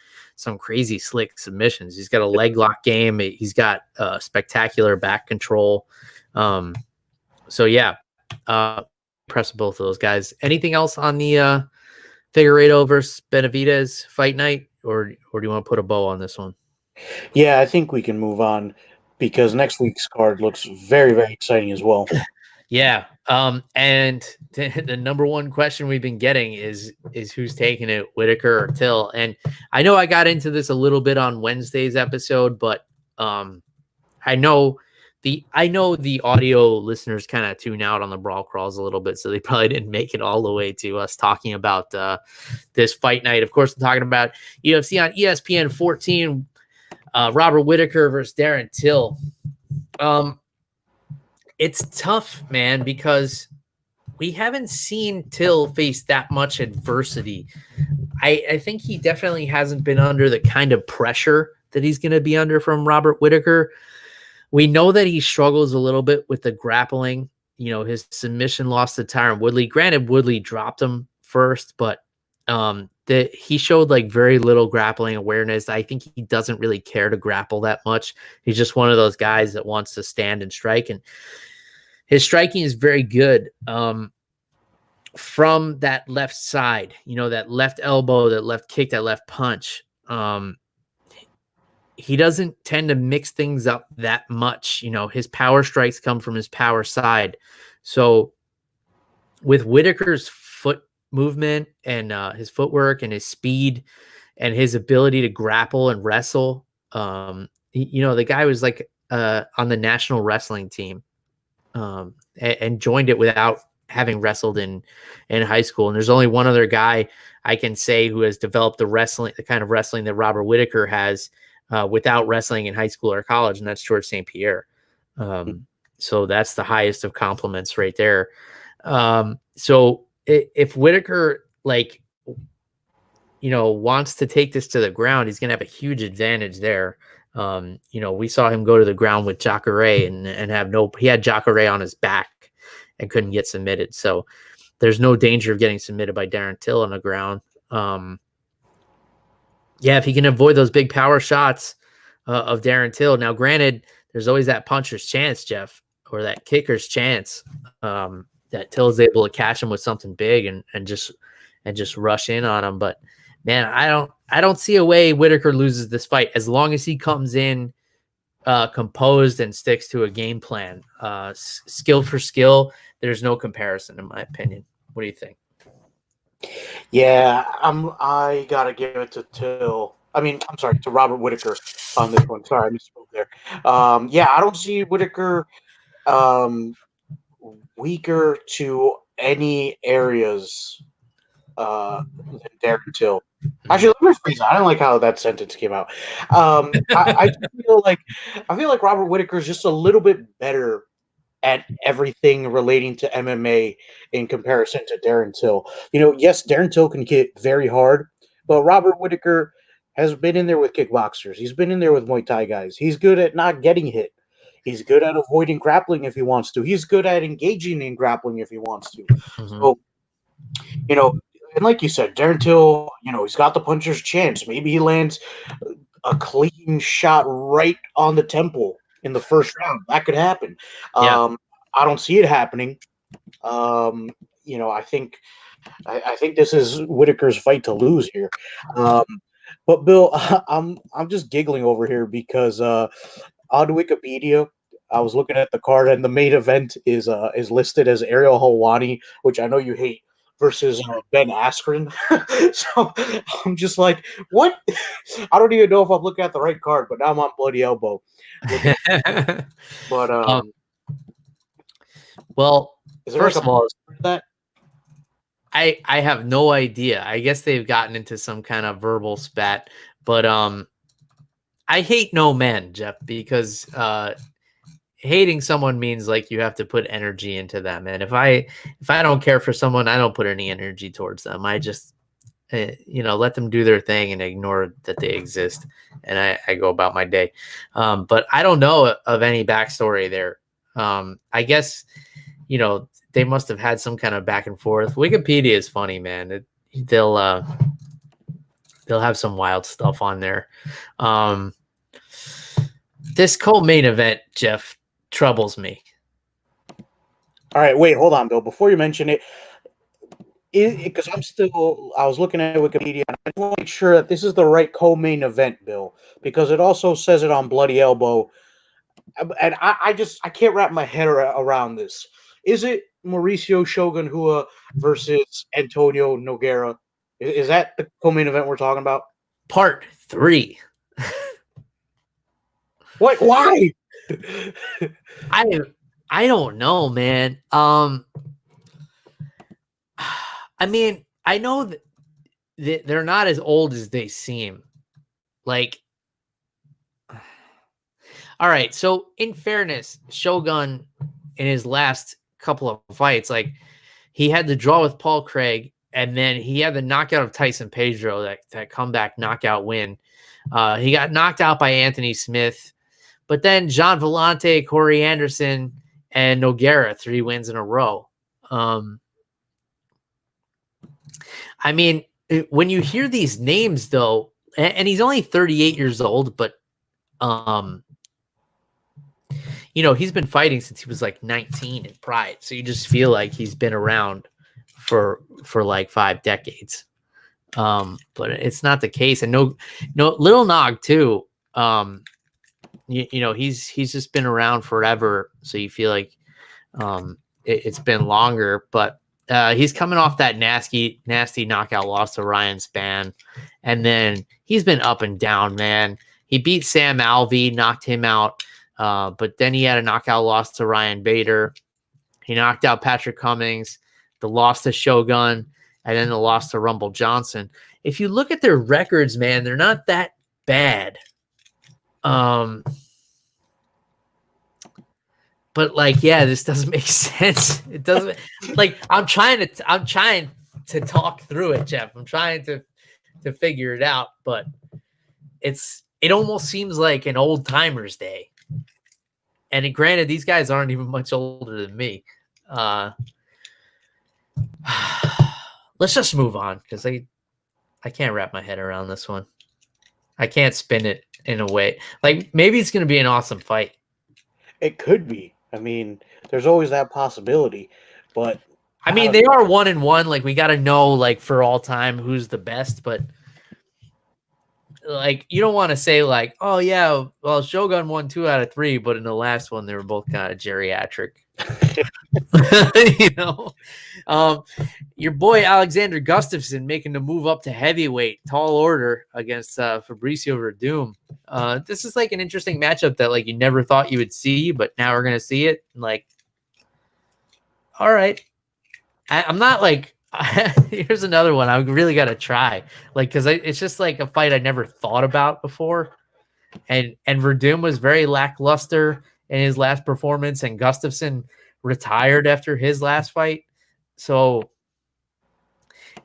crazy slick submissions. He's got a leg lock game. He's got spectacular back control. So yeah, impressed with both of those guys. Anything else on the Figueiredo versus Benavidez fight night, or do you want to put a bow on this one? Yeah, I think we can move on because next week's card looks very, very exciting as well. Yeah. And the number one question we've been getting is who's taking it, Whittaker or Till? And I know I got into this a little bit on Wednesday's episode, but I know the audio listeners kind of tune out on the Brawl Crawls a little bit, so they probably didn't make it all the way to us talking about this fight night. Of course, I'm talking about UFC on ESPN 14, Robert Whittaker versus Darren Till. It's tough, man, because we haven't seen Till face that much adversity. I think he definitely hasn't been under the kind of pressure that he's going to be under from Robert Whittaker. We know that he struggles a little bit with the grappling. His submission loss to Tyron Woodley. Granted, Woodley dropped him first, but he showed like very little grappling awareness. I think he doesn't really care to grapple that much. He's just one of those guys that wants to stand and strike, and his striking is very good from that left side, that left elbow, that left kick, that left punch. He doesn't tend to mix things up that much. His power strikes come from his power side. So with Whittaker's foot movement and his footwork and his speed and his ability to grapple and wrestle, the guy was like on the national wrestling team. And joined it without having wrestled in high school. And there's only one other guy I can say who has developed the kind of wrestling that Robert Whittaker has without wrestling in high school or college, and that's George St. Pierre. So that's the highest of compliments right there. So if Whittaker wants to take this to the ground, he's going to have a huge advantage there. We saw him go to the ground with Jacare and he had Jacare on his back and couldn't get submitted. So there's no danger of getting submitted by Darren Till on the ground. If he can avoid those big power shots of Darren Till. Now, granted, there's always that puncher's chance, Jeff, or that kicker's chance that Till is able to catch him with something big and just rush in on him. But man, I don't see a way Whittaker loses this fight as long as he comes in composed and sticks to a game plan. Skill for skill, there's no comparison in my opinion. What do you think? Yeah, I gotta give it to Till. I'm sorry, to Robert Whittaker on this one. Sorry, I misspoke there. I don't see Whittaker weaker to any areas than Darren Till. Actually, let me rephrase that. I don't like how that sentence came out. I feel like Robert Whittaker is just a little bit better at everything relating to MMA in comparison to Darren Till. Yes, Darren Till can hit very hard, but Robert Whittaker has been in there with kickboxers. He's been in there with Muay Thai guys. He's good at not getting hit. He's good at avoiding grappling if he wants to. He's good at engaging in grappling if he wants to. So You know, and like you said, Darren Till, he's got the puncher's chance. Maybe he lands a clean shot right on the temple in the first round. That could happen. Yeah. I don't see it happening. I think this is Whittaker's fight to lose here. But Bill, I'm just giggling over here because on Wikipedia, I was looking at the card, and the main event is listed as Ariel Helwani, which I know you hate, versus Ben Askren. So I'm just like, what? I don't even know if I'm looking at the right card, but now I'm on bloody elbow. But well, is there first like of all, that? I have no idea. I guess they've gotten into some kind of verbal spat, but I hate no men, Jeff, because hating someone means like you have to put energy into them. And if I don't care for someone, I don't put any energy towards them. I just let them do their thing and ignore that they exist, and I go about my day. But I don't know of any backstory there. I guess they must have had some kind of back and forth. Wikipedia is funny, man. They'll have some wild stuff on there. This co-main event, Jeff, troubles me. All right, wait, hold on, Bill. Before you mention it, because I was looking at Wikipedia, and I want to make sure that this is the right co-main event, Bill, because it also says it on Bloody Elbow, and I can't wrap my head around this. Is it Mauricio Shogun Hua versus Antonio Nogueira? Is that the co-main event we're talking about? Part 3. What? Why? I don't know, man. I mean, I know that they're not as old as they seem. Like, all right. So, in fairness, Shogun in his last couple of fights, like he had the draw with Paul Craig, and then he had the knockout of Tyson Pedro, that comeback knockout win. He got knocked out by Anthony Smith, but then Jean Vellante, Corey Anderson, and Nogueira, 3 wins in a row. I mean, when you hear these names, though, and he's only 38 years old, but he's been fighting since he was like 19 in Pride. So you just feel like he's been around for like 5 decades. But it's not the case. And no Little Nog too. He's just been around forever. So you feel like it's been longer, but he's coming off that nasty knockout loss to Ryan Spann. And then he's been up and down, man. He beat Sam Alvey, knocked him out. But then he had a knockout loss to Ryan Bader. He knocked out Patrick Cummings, the loss to Shogun, and then the loss to Rumble Johnson. If you look at their records, man, they're not that bad. But like, yeah, this doesn't make sense. It doesn't. Like, I'm trying to talk through it, Jeff. I'm trying to figure it out, but it almost seems like an old timer's day. And granted, these guys aren't even much older than me. Let's just move on, because I can't wrap my head around this one. I can't spin it in a way. Like, maybe it's going to be an awesome fight. It could be. I mean, there's always that possibility. But I mean, they are 1-1. Like, we got to know, like, for all time who's the best. But like, you don't want to say like, oh yeah, well, Shogun won 2 out of 3, but in the last one they were both kind of geriatric. Your boy Alexander Gustafsson making the move up to heavyweight, tall order, against Fabricio Werdum. This is like an interesting matchup that like you never thought you would see, but now we're gonna see it. Like, all right, I'm not like. Here's another one I really got to try, like, because it's just like a fight I never thought about before, and Werdum was very lackluster in his last performance, and Gustafsson retired after his last fight. So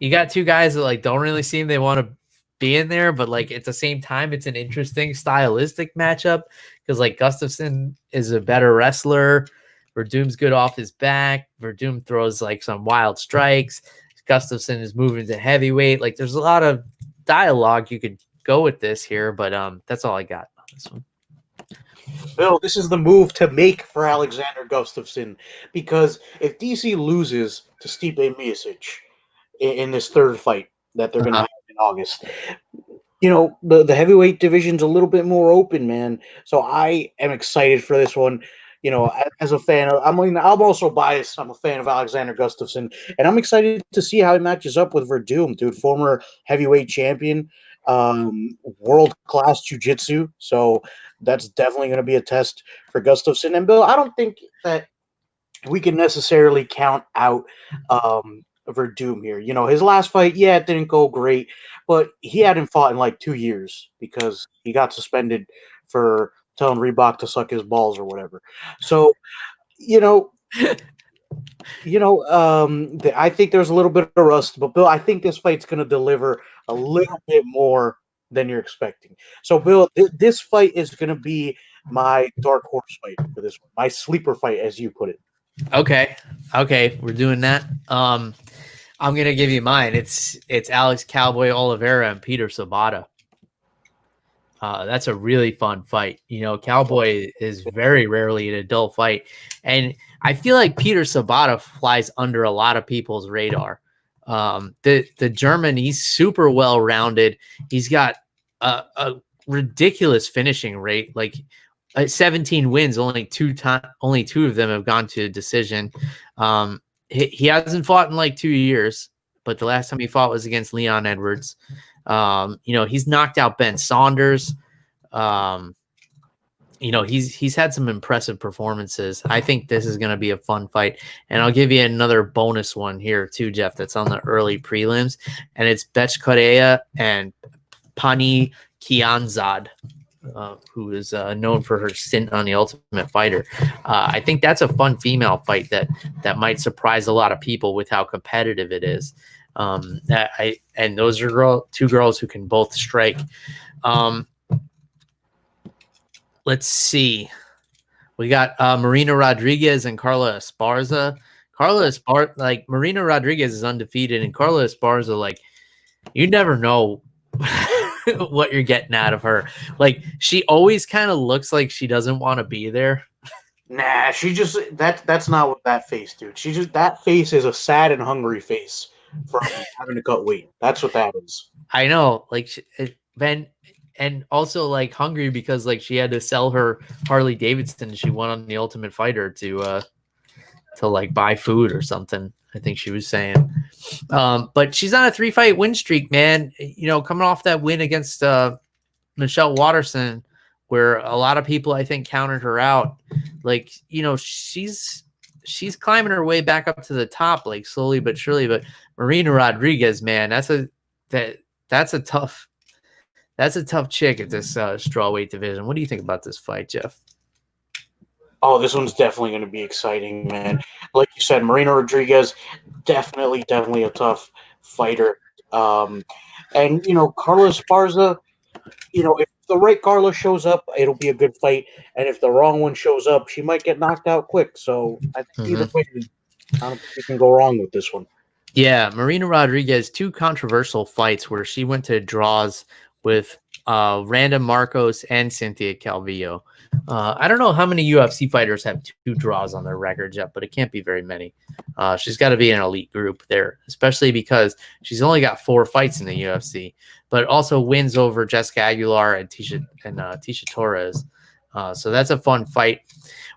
you got 2 guys that like don't really seem they want to be in there, but like at the same time it's an interesting stylistic matchup, because like Gustafsson is a better wrestler. Werdum's good off his back. Werdum throws like some wild strikes. He's Gustafsson is moving to heavyweight. Like, there's a lot of dialogue you could go with this here, but that's all I got on this one. Bill, this is the move to make for Alexander Gustafsson, because if DC loses to Stipe Miocic in this third fight that they're going to have in August, the heavyweight division's a little bit more open, man. So I am excited for this one. As a fan of, I'm also biased. I'm a fan of Alexander Gustafsson, and I'm excited to see how he matches up with Werdum, dude, former heavyweight champion, world class jiu-jitsu. So that's definitely going to be a test for Gustafsson. And Bill, I don't think that we can necessarily count out Werdum here. His last fight, yeah, it didn't go great, but he hadn't fought in like 2 years because he got suspended for telling Reebok to suck his balls or whatever. So, I think there's a little bit of rust, but Bill, I think this fight's going to deliver a little bit more than you're expecting. So, Bill, this fight is going to be my dark horse fight for this one, my sleeper fight, as you put it. Okay, we're doing that. I'm gonna give you mine. It's Alex Cowboy Oliveira and Peter Sobotta. That's a really fun fight. Cowboy is very rarely in a dull fight, and I feel like Peter Sobotta flies under a lot of people's radar. The German, he's super well rounded. He's got a ridiculous finishing rate, like 17 wins, only two of them have gone to a decision. He hasn't fought in like 2 years, but the last time he fought was against Leon Edwards. He's knocked out Ben Saunders. He's had some impressive performances. I think this is going to be a fun fight. And I'll give you another bonus one here too, Jeff, that's on the early prelims. And it's Betch Correa and Pani Khamzat, who is known for her stint on The Ultimate Fighter. I think that's a fun female fight that might surprise a lot of people with how competitive it is. And those are two girls who can both strike. Let's see. We got Marina Rodriguez and Carla Esparza. Marina Rodriguez is undefeated, and Carla Esparza, like, you never know what you're getting out of her. Like, she always kind of looks like she doesn't want to be there. Nah, she just that's not what that face, dude. That face is a sad and hungry face from having to cut weight. That's what that is. I know, like, and also like hungry because like she had to sell her Harley Davidson. She went on The Ultimate Fighter to like buy food or something, I think she was saying. But she's on a 3-fight win streak, man. Coming off that win against Michelle Waterson, where a lot of people I think counted her out. Like, she's climbing her way back up to the top, like slowly but surely. But Marina Rodriguez, man, that's a tough chick at this strawweight division. What do you think about this fight, Jeff? Oh, this one's definitely going to be exciting, man. Like you said, Marina Rodriguez, definitely a tough fighter. And Carla Esparza, if the right Carla shows up, it'll be a good fight. And if the wrong one shows up, she might get knocked out quick. So I think either way, I don't think you can go wrong with this one. Yeah, Marina Rodriguez, 2 controversial fights where she went to draws with Randa Marcos and Cynthia Calvillo. I don't know how many UFC fighters have 2 draws on their records yet, but it can't be very many. She's got to be an elite group there, especially because she's only got 4 fights in the UFC, but also wins over Jessica Aguilar and Tisha Torres. So that's a fun fight.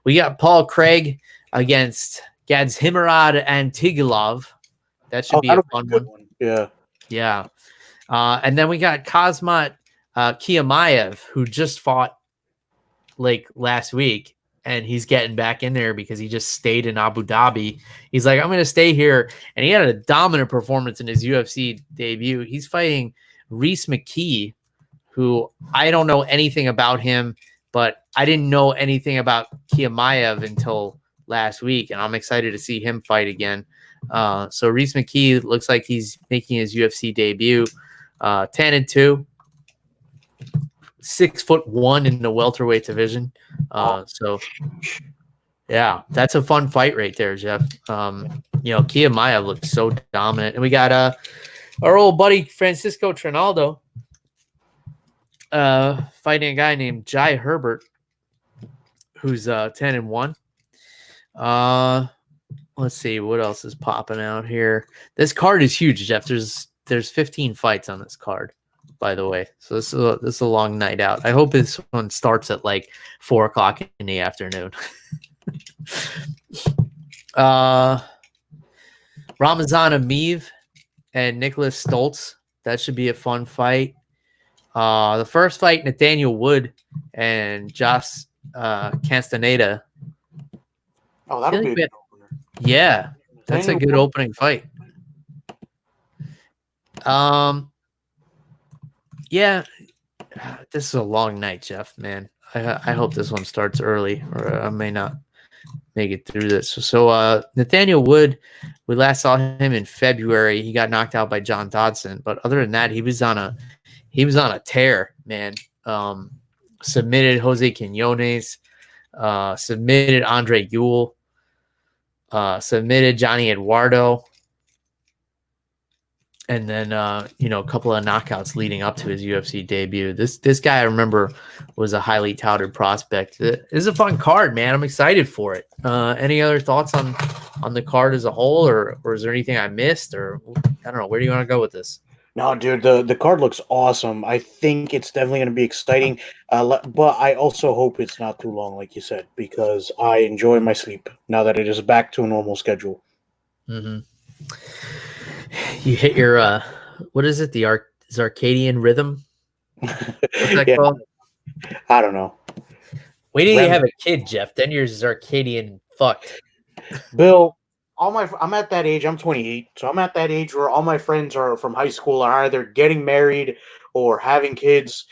We got Paul Craig against Gadzhimurad and Antigulov. That should be a fun one. Yeah. And then we got Khamzat Chimaev, who just fought like last week, and he's getting back in there because he just stayed in Abu Dhabi. He's like, I'm going to stay here. And he had a dominant performance in his UFC debut. He's fighting Rhys McKee, who I don't know anything about him, but I didn't know anything about Chimaev until last week, and I'm excited to see him fight again. So Rhys McKee looks like he's making his UFC debut. 10-2, 6'1" in the welterweight division. So Yeah, that's a fun fight right there, Jeff. Chimaev looks so dominant. And we got our old buddy Francisco Trinaldo fighting a guy named Jai Herbert, who's 10-1. Let's see what else is popping out here. This card is huge, Jeff. There's 15 fights on this card, by the way. So this is a long night out. I hope this one starts at like 4:00 in the afternoon. Ramazan Ameev and Nicolas Stoltz. That should be a fun fight. The first fight, Nathaniel Wood and Josh Castaneda. Oh, that'll be a good opener. Yeah, that's a good opening fight. Yeah, this is a long night, Jeff, man. I hope this one starts early, or I may not make it through this. So Nathaniel Wood, we last saw him in February. He got knocked out by John Dodson, but other than that, he was on a tear, man. Submitted Jose Quinones, submitted Andre Ewell, submitted Johnny Eduardo, and then a couple of knockouts leading up to his UFC debut. This guy, I remember, was a highly touted prospect. It is a fun card, man. I'm excited for it. Any other thoughts on the card as a whole, or is there anything I missed, or I don't know, where do you want to go with this? No, dude, the card looks awesome. I think it's definitely going to be exciting, but I also hope it's not too long, like you said, because I enjoy my sleep now that it is back to a normal schedule. Mm-hmm. You hit your what is it? The Arcadian rhythm? What's that called? I don't know. Wait till you have a kid, Jeff. Then you're Arcadian fucked. Bill, I'm at that age. I'm 28, so I'm at that age where all my friends are from high school are either getting married or having kids.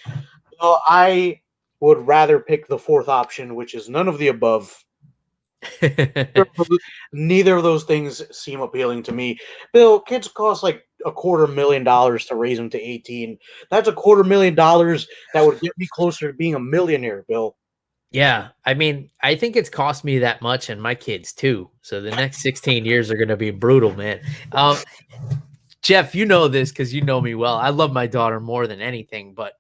So I would rather pick the fourth option, which is none of the above. Neither of those things seem appealing to me. Bill, kids cost like $250,000 to raise them to 18. That's $250,000 that would get me closer to being a millionaire, Bill. Yeah, I mean, I think it's cost me that much, and my kids too. So the next 16 years are going to be brutal, man. Jeff, you know this because you know me well. I love my daughter more than anything, but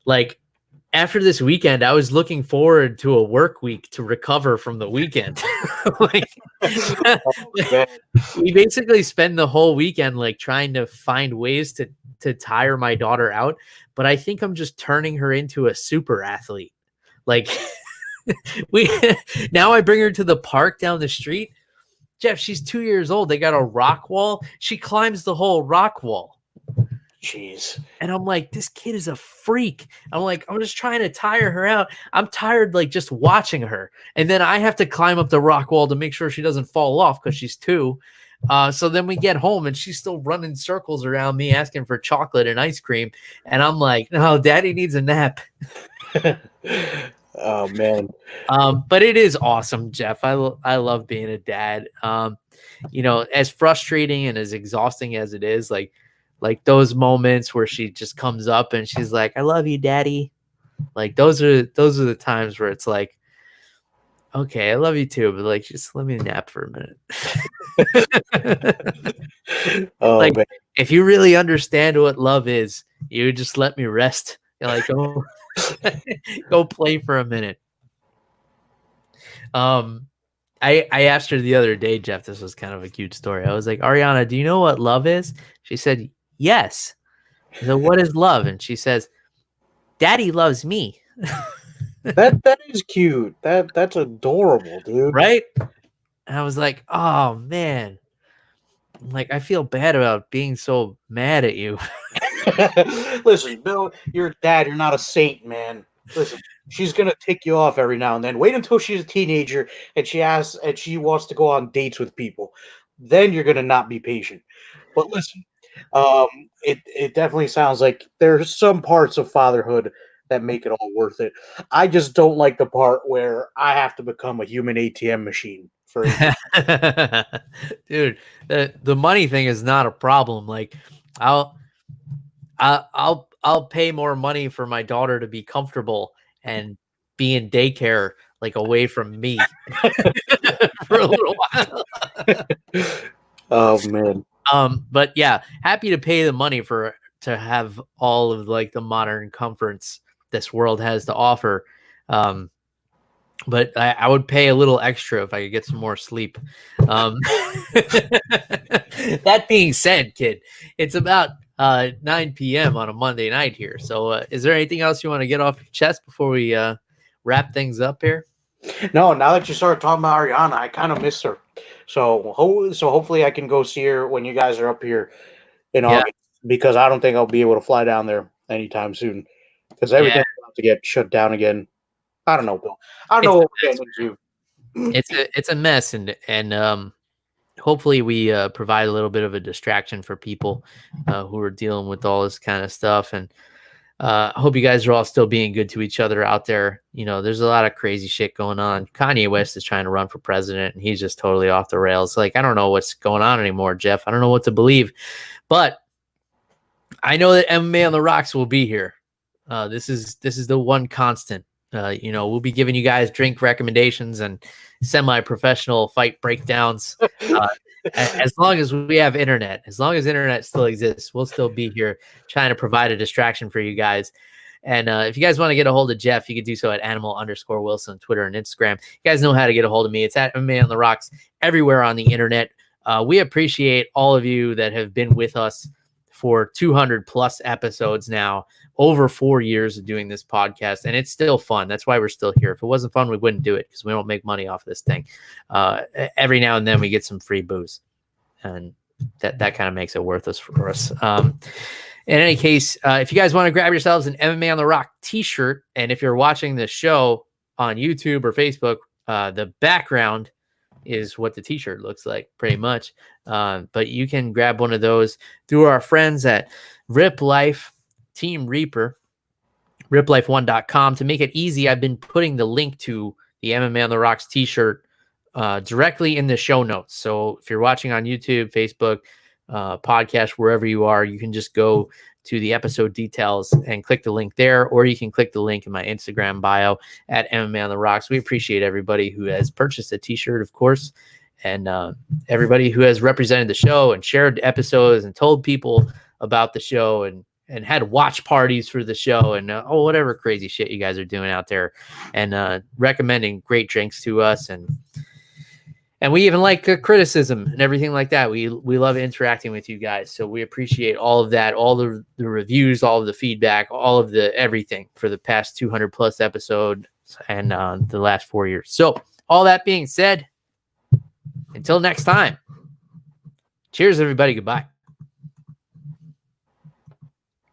like after this weekend, I was looking forward to a work week to recover from the weekend. We basically spend the whole weekend like trying to find ways to tire my daughter out, but I think I'm just turning her into a super athlete. Like now I bring her to the park down the street. Jeff, she's 2 years old. They got a rock wall. She climbs the whole rock wall. Jeez. And I'm like, this kid is a freak. I'm like, I'm just trying to tire her out. I'm tired, like just watching her. And then I have to climb up the rock wall to make sure she doesn't fall off because she's 2. So then we get home and she's still running circles around me asking for chocolate and ice cream. And I'm like, no, daddy needs a nap. Oh, man. But it is awesome, Jeff. I love being a dad. As frustrating and as exhausting as it is, like those moments where she just comes up and she's like, I love you, daddy. Like those are the times where it's like, okay, I love you too, but like just let me nap for a minute. Man. If you really understand what love is, you would just let me rest. You're like, oh, go play for a minute. I asked her the other day, Jeff, this was kind of a cute story. I was like, Ariana, do you know what love is? She said, yes. I said, what is love? And she says, daddy loves me. That is cute. That's adorable, dude. Right? And I was like, oh man. Like, I feel bad about being so mad at you. Listen, Bill, you're a dad. You're not a saint, man. Listen, she's gonna tick you off every now and then. Wait until she's a teenager and she wants to go on dates with people. Then you're gonna not be patient. But listen, it definitely sounds like there's some parts of fatherhood that make it all worth it. I just don't like the part where I have to become a human ATM machine for dude. The money thing is not a problem. Like I'll pay more money for my daughter to be comfortable and be in daycare like away from me for a little while. Oh man. But yeah, happy to pay the money to have all of like the modern comforts this world has to offer. But I would pay a little extra if I could get some more sleep. That being said, kid, it's about 9 p.m. on a Monday night here. So is there anything else you want to get off your chest before we wrap things up here? No, now that you started talking about Ariana, I kind of miss her. So hopefully I can go see her when you guys are up here in August, because I don't think I'll be able to fly down there anytime soon because everything's about to get shut down again. I don't know, Bill. I don't know what we're getting into. It's a mess, and hopefully we provide a little bit of a distraction for people who are dealing with all this kind of stuff. And I hope you guys are all still being good to each other out there. You know, there's a lot of crazy shit going on. Kanye West is trying to run for president, and he's just totally off the rails. Like, I don't know what's going on anymore, Jeff. I don't know what to believe. But I know that MMA on the Rocks will be here. This is the one constant. You know, we'll be giving you guys drink recommendations and semi-professional fight breakdowns. As long as we have internet, as long as internet still exists, we'll still be here trying to provide a distraction for you guys. And if you guys want to get a hold of Jeff, you can do so at @animal_Wilson, Twitter and Instagram. You guys know how to get a hold of me. It's at MMA on the Rocks everywhere on the internet. We appreciate all of you that have been with us for 200 plus episodes now, over 4 years of doing this podcast, and it's still fun. That's why we're still here. If it wasn't fun, we wouldn't do it, because we don't make money off of this thing. Every now and then we get some free booze, and that kind of makes it worth it for us. In any case, if you guys want to grab yourselves an MMA on the Rock t-shirt, and if you're watching the show on YouTube or Facebook, the background is what the t-shirt looks like, pretty much. But you can grab one of those through our friends at Rip Life Team Reaper, riplife1.com. To make it easy, I've been putting the link to the MMA on the Rocks t-shirt directly in the show notes. So if you're watching on YouTube, Facebook, podcast, wherever you are, you can just go to the episode details and click the link there, or you can click the link in my Instagram bio at MMA on the Rocks. We appreciate everybody who has purchased a t-shirt, of course, and everybody who has represented the show and shared episodes and told people about the show and had watch parties for the show and whatever crazy shit you guys are doing out there, and recommending great drinks to us. And we even like criticism and everything like that. We love interacting with you guys. So we appreciate all of that, all the reviews, all of the feedback, all of the everything for the past 200 plus episodes and the last 4 years. So all that being said, until next time, cheers, everybody. Goodbye.